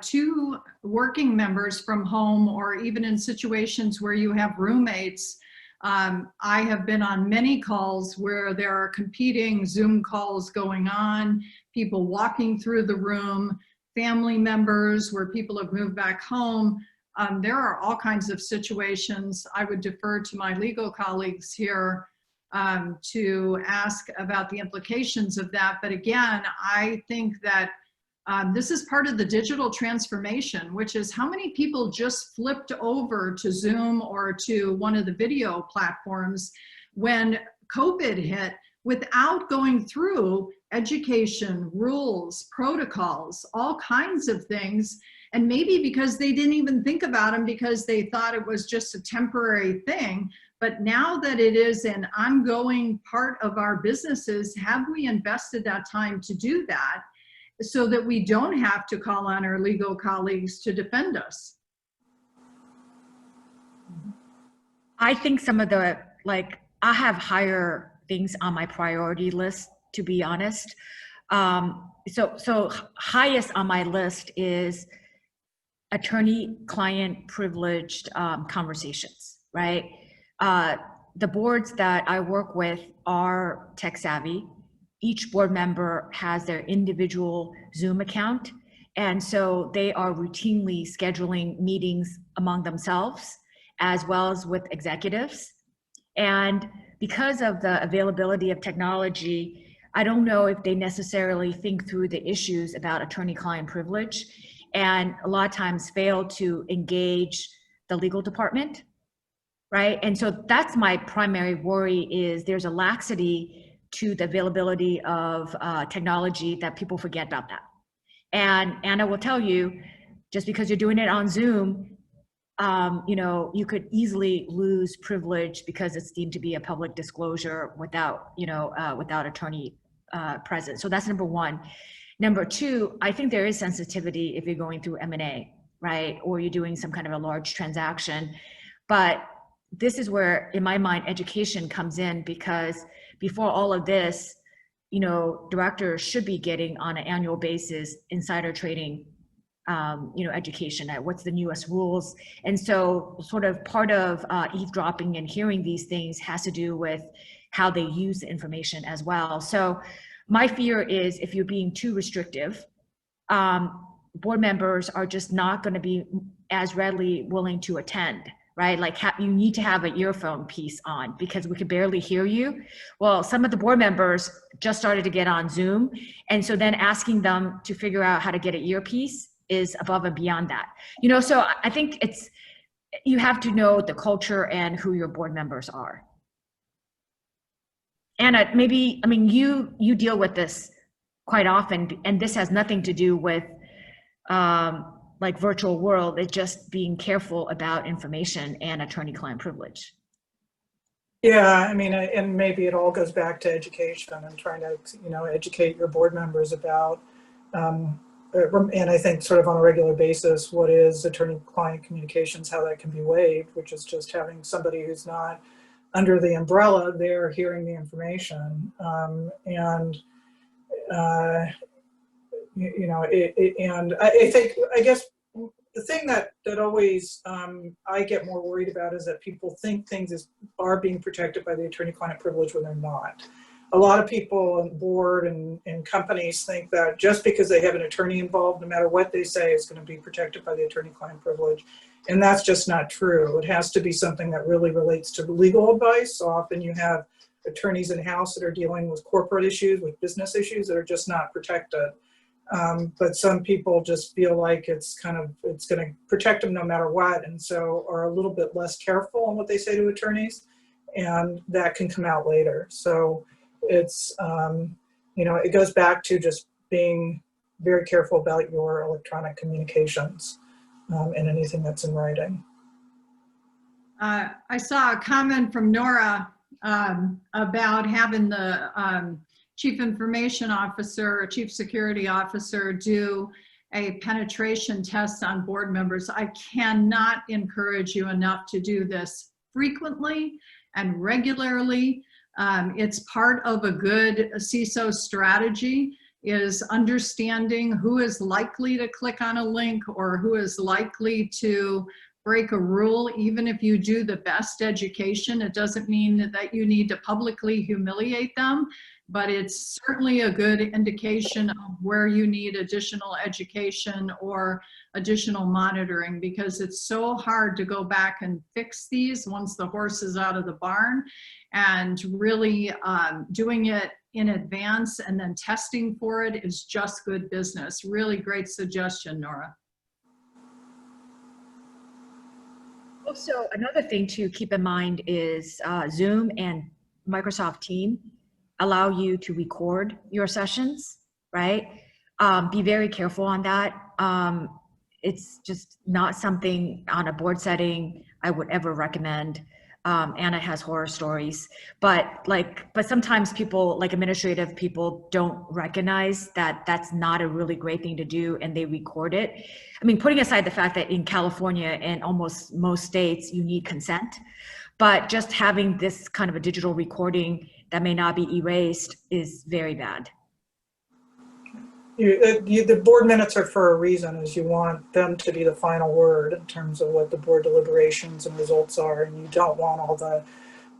two working members from home, or even in situations where you have roommates, I have been on many calls where there are competing Zoom calls going on, people walking through the room, family members where people have moved back home. There are all kinds of situations. I would defer to my legal colleagues here to ask about the implications of that. But again, I think that this is part of the digital transformation, which is how many people just flipped over to Zoom or to one of the video platforms when COVID hit without going through education, rules, protocols, all kinds of things. And maybe because they didn't even think about them because they thought it was just a temporary thing. But now that it is an ongoing part of our businesses, have we invested that time to do that so that we don't have to call on our legal colleagues to defend us? I think some of the, like, I have higher things on my priority list, to be honest. So highest on my list is attorney-client privileged conversations, right? The boards that I work with are tech savvy. Each board member has their individual Zoom account. And so they are routinely scheduling meetings among themselves as well as with executives. And because of the availability of technology, I don't know if they necessarily think through the issues about attorney-client privilege, and a lot of times fail to engage the legal department right? And so that's my primary worry is there's a laxity to the availability of technology that people forget about that. And Anna will tell you, just because you're doing it on Zoom, you know, you could easily lose privilege because it's deemed to be a public disclosure without, you know, without attorney present. So that's number one. Number two, I think there is sensitivity if you're going through M&A, right? Or you're doing some kind of a large transaction. But this is where, in my mind, education comes in, because before all of this, you know, directors should be getting on an annual basis insider trading, you know, education at what's the newest rules. And so sort of part of eavesdropping and hearing these things has to do with how they use the information as well. So my fear is if you're being too restrictive, board members are just not going to be as readily willing to attend, right? Like you need to have an earphone piece on because we can barely hear you. Well, some of the board members just started to get on Zoom. And so then asking them to figure out how to get an earpiece is above and beyond that. You know, so I think you have to know the culture and who your board members are. Anna, maybe, I mean, you deal with this quite often, and this has nothing to do with like virtual world. It's just being careful about information and attorney-client privilege. Yeah, I mean, and maybe it all goes back to education and trying to, you know, educate your board members about, and I think sort of on a regular basis, what is attorney-client communications, how that can be waived, which is just having somebody who's not under the umbrella, they're hearing the information. You know, and I think, I guess the thing that always I get more worried about is that people think things are being protected by the attorney-client privilege when they're not. A lot of people on board and companies think that just because they have an attorney involved, no matter what they say, is going to be protected by the attorney-client privilege. And that's just not true. It has to be something that really relates to legal advice. So often you have attorneys in-house that are dealing with corporate issues, with business issues that are just not protected. But some people just feel like it's going to protect them no matter what, and so are a little bit less careful on what they say to attorneys, and that can come out later. So it's, you know, it goes back to just being very careful about your electronic communications and anything that's in writing. I saw a comment from Nora about having the chief information officer or chief security officer do a penetration test on board members. I cannot encourage you enough to do this frequently and regularly. It's part of a good CISO strategy, is understanding who is likely to click on a link or who is likely to break a rule. Even if you do the best education, it doesn't mean that you need to publicly humiliate them, but it's certainly a good indication of where you need additional education or additional monitoring, because it's so hard to go back and fix these once the horse is out of the barn. And really doing it in advance and then testing for it is just good business. Really great suggestion, Nora. Also, another thing to keep in mind is Zoom and Microsoft Teams allow you to record your sessions, right? Be very careful on that. It's just not something on a board setting I would ever recommend. Anna has horror stories, but sometimes people, like administrative people, don't recognize that that's not a really great thing to do, and they record it. I mean, putting aside the fact that in California and almost most states, you need consent, but just having this kind of a digital recording that may not be erased is very bad. The board minutes are for a reason, is you want them to be the final word in terms of what the board deliberations and results are, and you don't want all the,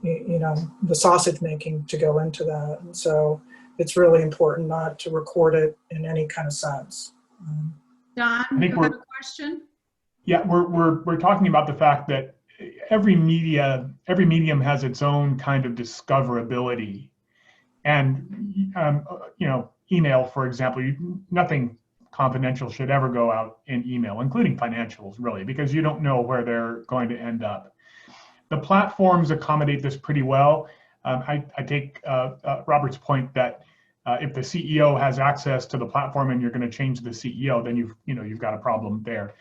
you know, the sausage making to go into that. And so it's really important not to record it in any kind of sense. Don, you have a question? Yeah, we're talking about the fact that every medium has its own kind of discoverability, and you know, email, for example, nothing confidential should ever go out in email, including financials, really, because you don't know where they're going to end up. The platforms accommodate this pretty well. I take Robert's point that if the CEO has access to the platform and you're going to change the CEO, then you've got a problem there.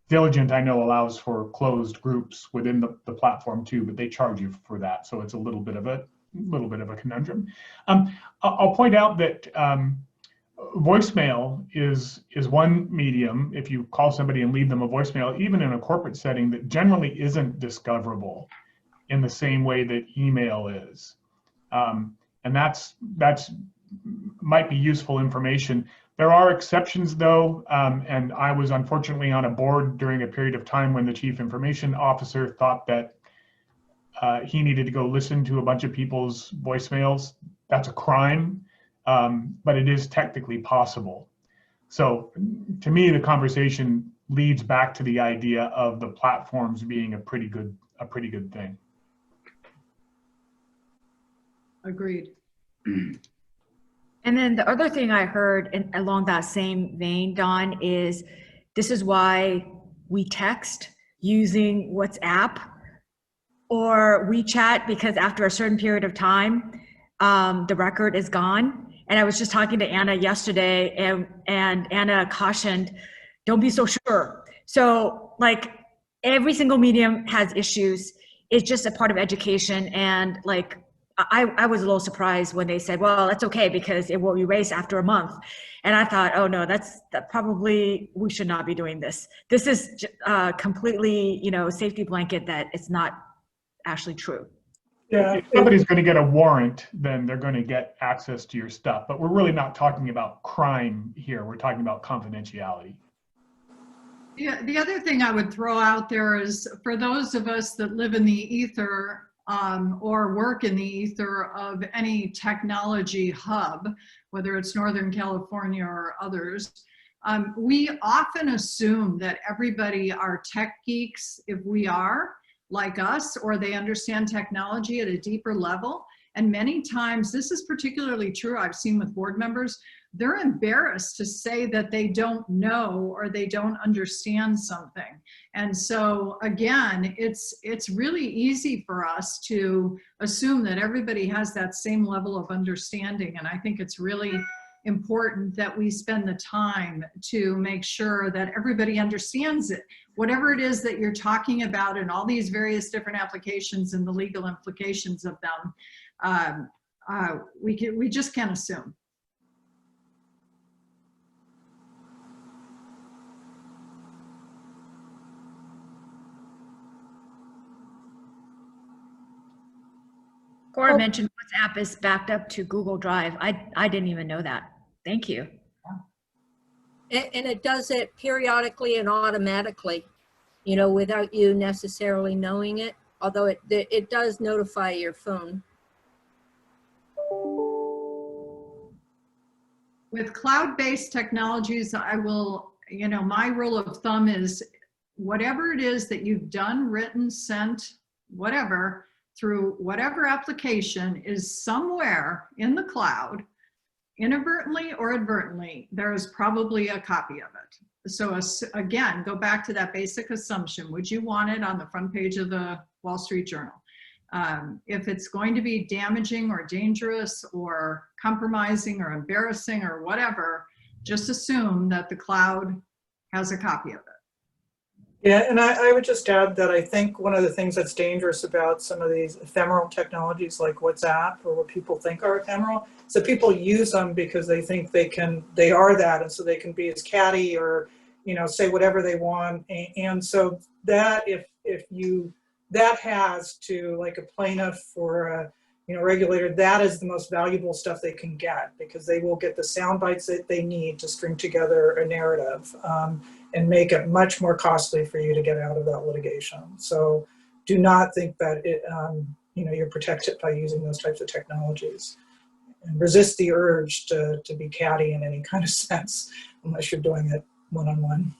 Diligent, I know, allows for closed groups within the platform too, but they charge you for that, so it's a little bit of a conundrum. I'll point out that voicemail is one medium. If you call somebody and leave them a voicemail, even in a corporate setting, that generally isn't discoverable in the same way that email is. And that's might be useful information. There are exceptions though, and I was unfortunately on a board during a period of time when the chief information officer thought that he needed to go listen to a bunch of people's voicemails. That's a crime, but it is technically possible. So to me, the conversation leads back to the idea of the platforms being a pretty good thing. Agreed. And then the other thing I heard along that same vein, Don, is this is why we text using WhatsApp or WeChat, because after a certain period of time, the record is gone. And I was just talking to Anna yesterday, and Anna cautioned, don't be so sure. So like every single medium has issues. It's just a part of education. And like, I was a little surprised when they said, well, that's okay because it will erase after a month. And I thought, oh no, that probably, we should not be doing this. This is completely, safety blanket that it's not actually true. Yeah. If somebody's going to get a warrant, then they're going to get access to your stuff. But we're really not talking about crime here. We're talking about confidentiality. Yeah, the other thing I would throw out there is for those of us that live in the ether or work in the ether of any technology hub, whether it's Northern California or others, we often assume that everybody are tech geeks if we are like us, or they understand technology at a deeper level. And many times, this is particularly true, I've seen with board members, they're embarrassed to say that they don't know or they don't understand something. And so again, it's really easy for us to assume that everybody has that same level of understanding. And I think it's really important that we spend the time to make sure that everybody understands it. Whatever it is that you're talking about and all these various different applications and the legal implications of them, we just can't assume. Cora mentioned WhatsApp is backed up to Google Drive. I didn't even know that. Thank you. And it does it periodically and automatically, without you necessarily knowing it, although it does notify your phone. With cloud-based technologies, I will, my rule of thumb is whatever it is that you've done, written, sent, whatever, through whatever application is somewhere in the cloud, inadvertently or advertently, there is probably a copy of it. So again, go back to that basic assumption. Would you want it on the front page of the Wall Street Journal? If it's going to be damaging or dangerous or compromising or embarrassing or whatever, just assume that the cloud has a copy of it. Yeah, and I would just add that I think one of the things that's dangerous about some of these ephemeral technologies like WhatsApp, or what people think are ephemeral, is that people use them because they think they are that, and so they can be as catty or, say whatever they want. And so that that has to, like a plaintiff or a regulator, that is the most valuable stuff they can get, because they will get the sound bites that they need to string together a narrative. And make it much more costly for you to get out of that litigation. So do not think that you're protected by using those types of technologies. And resist the urge to be catty in any kind of sense, unless you're doing it one-on-one.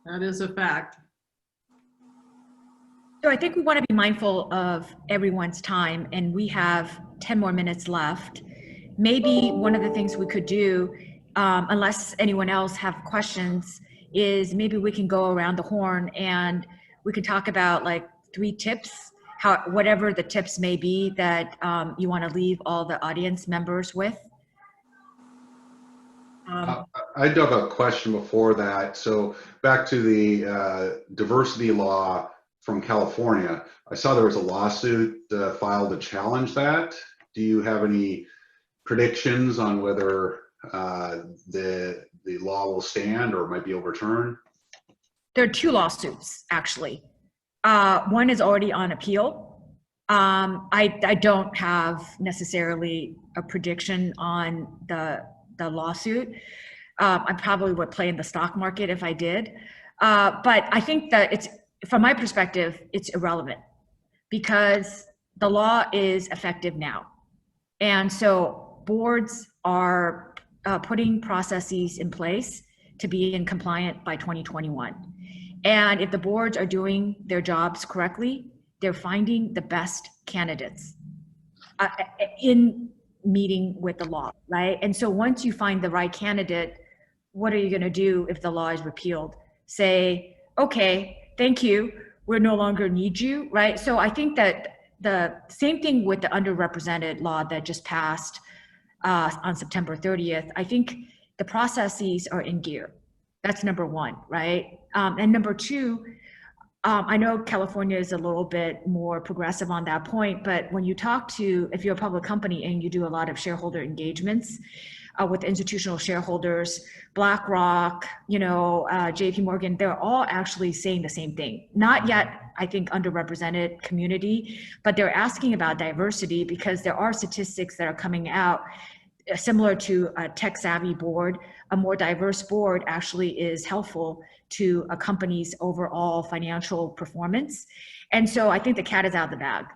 That is a fact. So I think we want to be mindful of everyone's time, and we have 10 more minutes left. Maybe one of the things we could do, unless anyone else have questions, is maybe we can go around the horn and we can talk about like 3 tips, whatever the tips may be that you want to leave all the audience members with. I do have a question before that. So back to the diversity law from California, I saw there was a lawsuit filed to challenge that. Do you have any predictions on whether the law will stand or might be overturned? There are 2 lawsuits, actually. One is already on appeal. I don't have necessarily a prediction on the lawsuit. I probably would play in the stock market if I did. But I think that from my perspective, it's irrelevant because the law is effective now. And so boards are putting processes in place to be in compliant by 2021. And if the boards are doing their jobs correctly, they're finding the best candidates in meeting with the law, right? And so once you find the right candidate, what are you going to do if the law is repealed? Say, okay, thank you, we no longer need you, right? So I think that the same thing with the underrepresented law that just passed on September 30th, I think the processes are in gear. That's number 1, right? And number 2, I know California is a little bit more progressive on that point, but when you talk to, if you're a public company and you do a lot of shareholder engagements with institutional shareholders, BlackRock, JP Morgan, they're all actually saying the same thing. Not yet, I think, underrepresented community, but they're asking about diversity because there are statistics that are coming out similar to a tech-savvy board. A more diverse board actually is helpful to a company's overall financial performance. And so I think the cat is out of the bag.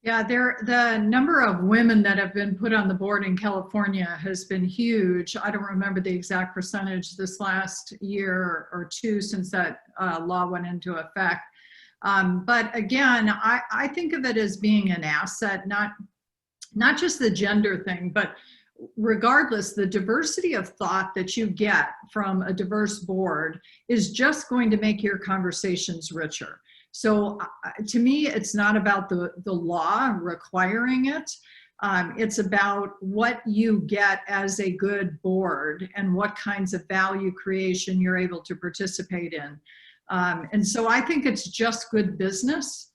Yeah, the number of women that have been put on the board in California has been huge. I don't remember the exact percentage this last year or 2 since that law went into effect. But again, I think of it as being an asset, not just the gender thing, but regardless, the diversity of thought that you get from a diverse board is just going to make your conversations richer. So to me, it's not about the law requiring it. It's about what you get as a good board and what kinds of value creation you're able to participate in. And so I think it's just good business.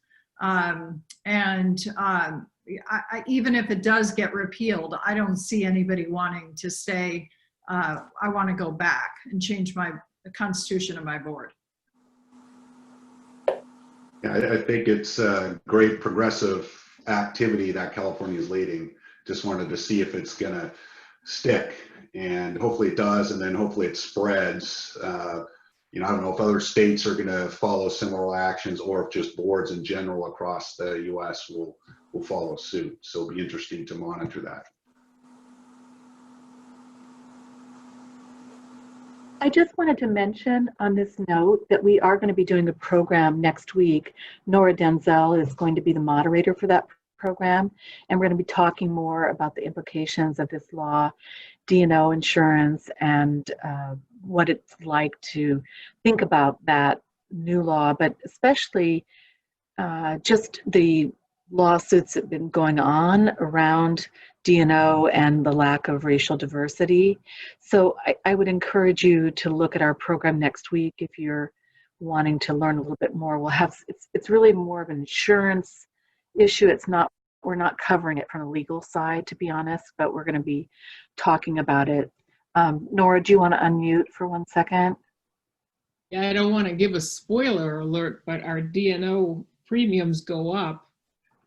Even if it does get repealed, I don't see anybody wanting to say, I want to go back and change the constitution of my board. Yeah, I think it's a great progressive activity that California is leading. Just wanted to see if it's going to stick, and hopefully it does, and then hopefully it spreads. I don't know if other states are going to follow similar actions or if just boards in general across the U.S. will follow suit. So it'll be interesting to monitor that. I just wanted to mention on this note that we are going to be doing a program next week. Nora Denzel is going to be the moderator for that program, and we're going to be talking more about the implications of this law, D&O insurance, and what it's like to think about that new law, but especially just the lawsuits that have been going on around D&O and the lack of racial diversity. So I would encourage you to look at our program next week if you're wanting to learn a little bit more. It's really more of an insurance issue. We're not covering it from the legal side, to be honest, but we're going to be talking about it. Nora, do you want to unmute for 1 second? Yeah, I don't want to give a spoiler alert, but our D&O premiums go up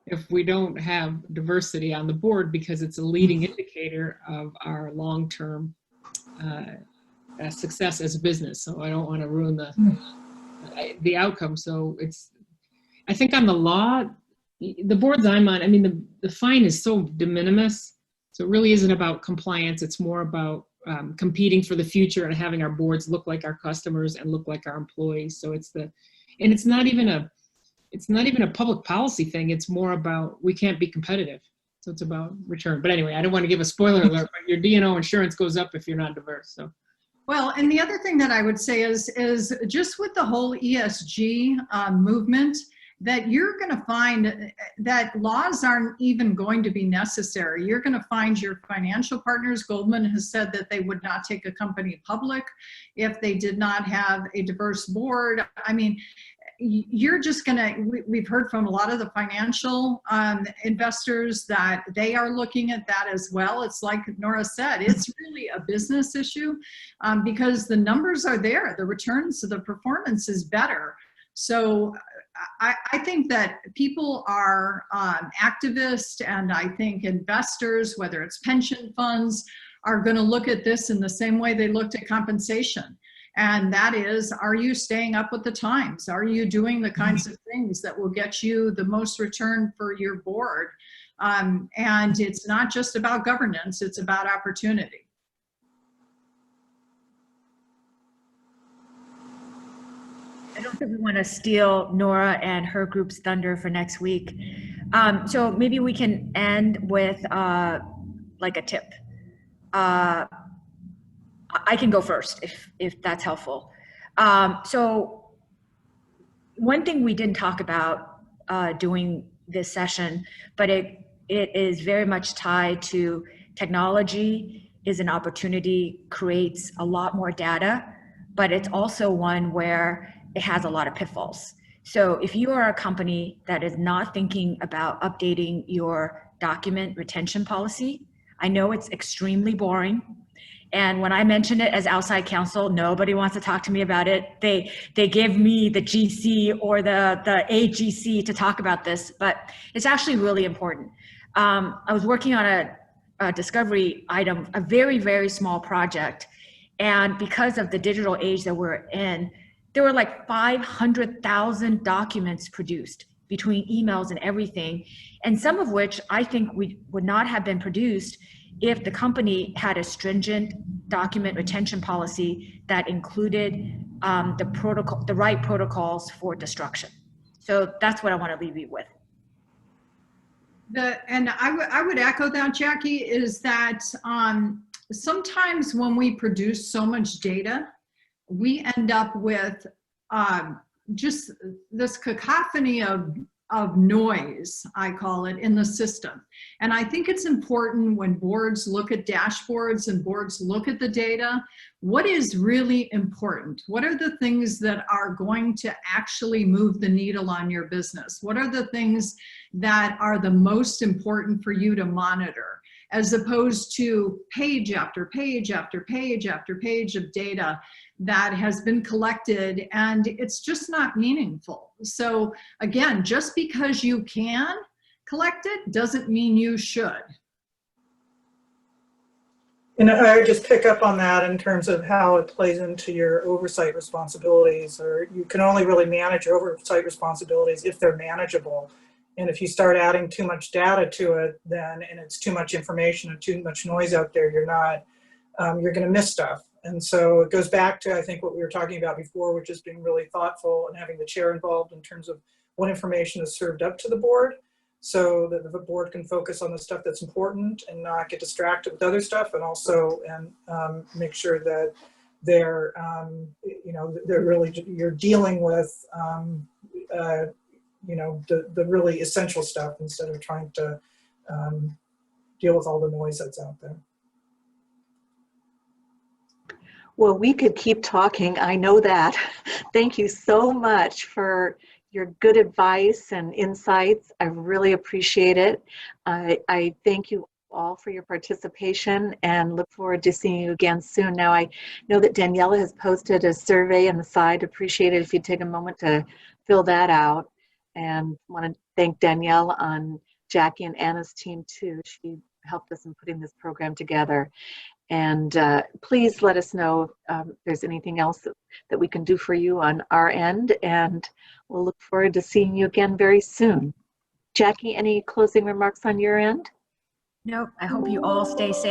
if we don't have diversity on the board because it's a leading indicator of our long-term success as a business. So I don't want to ruin the outcome. So I think on the law, the boards I'm on, I mean, the fine is so de minimis. So it really isn't about compliance. It's more about competing for the future and having our boards look like our customers and look like our employees. So it's not even a public policy thing. It's more about we can't be competitive. So it's about return. But anyway, I don't want to give a spoiler alert, but your D&O insurance goes up if you're not diverse. So Well, and the other thing that I would say is just with the whole ESG movement, that you're going to find that laws aren't even going to be necessary. You're going to find your financial partners. Goldman has said that they would not take a company public if they did not have a diverse board. I mean, you're just going to, we've heard from a lot of the financial investors that they are looking at that as well. It's like Nora said, it's really a business issue because the numbers are there. The returns to the performance is better. So I think that people are activists, and I think investors, whether it's pension funds, are going to look at this in the same way they looked at compensation. And that is, are you staying up with the times? Are you doing the kinds of things that will get you the most return for your board? And it's not just about governance, it's about opportunity. I don't think we want to steal Nora and her group's thunder for next week. So maybe we can end with like a tip. I can go first if that's helpful. So one thing we didn't talk about doing this session, but it is very much tied to technology is an opportunity, creates a lot more data, but it's also one where it has a lot of pitfalls. So if you are a company that is not thinking about updating your document retention policy, I know it's extremely boring. And when I mention it as outside counsel, nobody wants to talk to me about it. They give me the GC or the AGC to talk about this, but it's actually really important. I was working on a discovery item, a very, very small project. And because of the digital age that we're in, there were like 500,000 documents produced between emails and everything. And some of which I think would not have been produced if the company had a stringent document retention policy that included the right protocols for destruction. So that's what I want to leave you with. And I would echo that, Jackie, is that sometimes when we produce so much data, we end up with just this cacophony of noise, I call it, in the system. And I think it's important when boards look at dashboards and boards look at the data, what is really important? What are the things that are going to actually move the needle on your business? What are the things that are the most important for you to monitor, as opposed to page after page after page after page of data that has been collected, and it's just not meaningful. So again, just because you can collect it doesn't mean you should. And I would just pick up on that in terms of how it plays into your oversight responsibilities, or you can only really manage your oversight responsibilities if they're manageable. And if you start adding too much data to it, then, and it's too much information and too much noise out there, you're going to miss stuff. And so it goes back to, I think, what we were talking about before, which is being really thoughtful and having the chair involved in terms of what information is served up to the board, so that the board can focus on the stuff that's important and not get distracted with other stuff, and also make sure that they're really, you're dealing with the really essential stuff instead of trying to deal with all the noise that's out there. Well, we could keep talking, I know that. Thank you so much for your good advice and insights. I really appreciate it. I thank you all for your participation and look forward to seeing you again soon. Now, I know that Daniela has posted a survey on the side. Appreciate it if you take a moment to fill that out. And want to thank Danielle on Jackie and Anna's team too. She helped us in putting this program together. And please let us know if there's anything else that we can do for you on our end. And we'll look forward to seeing you again very soon. Jackie, any closing remarks on your end? No, I hope you all stay safe.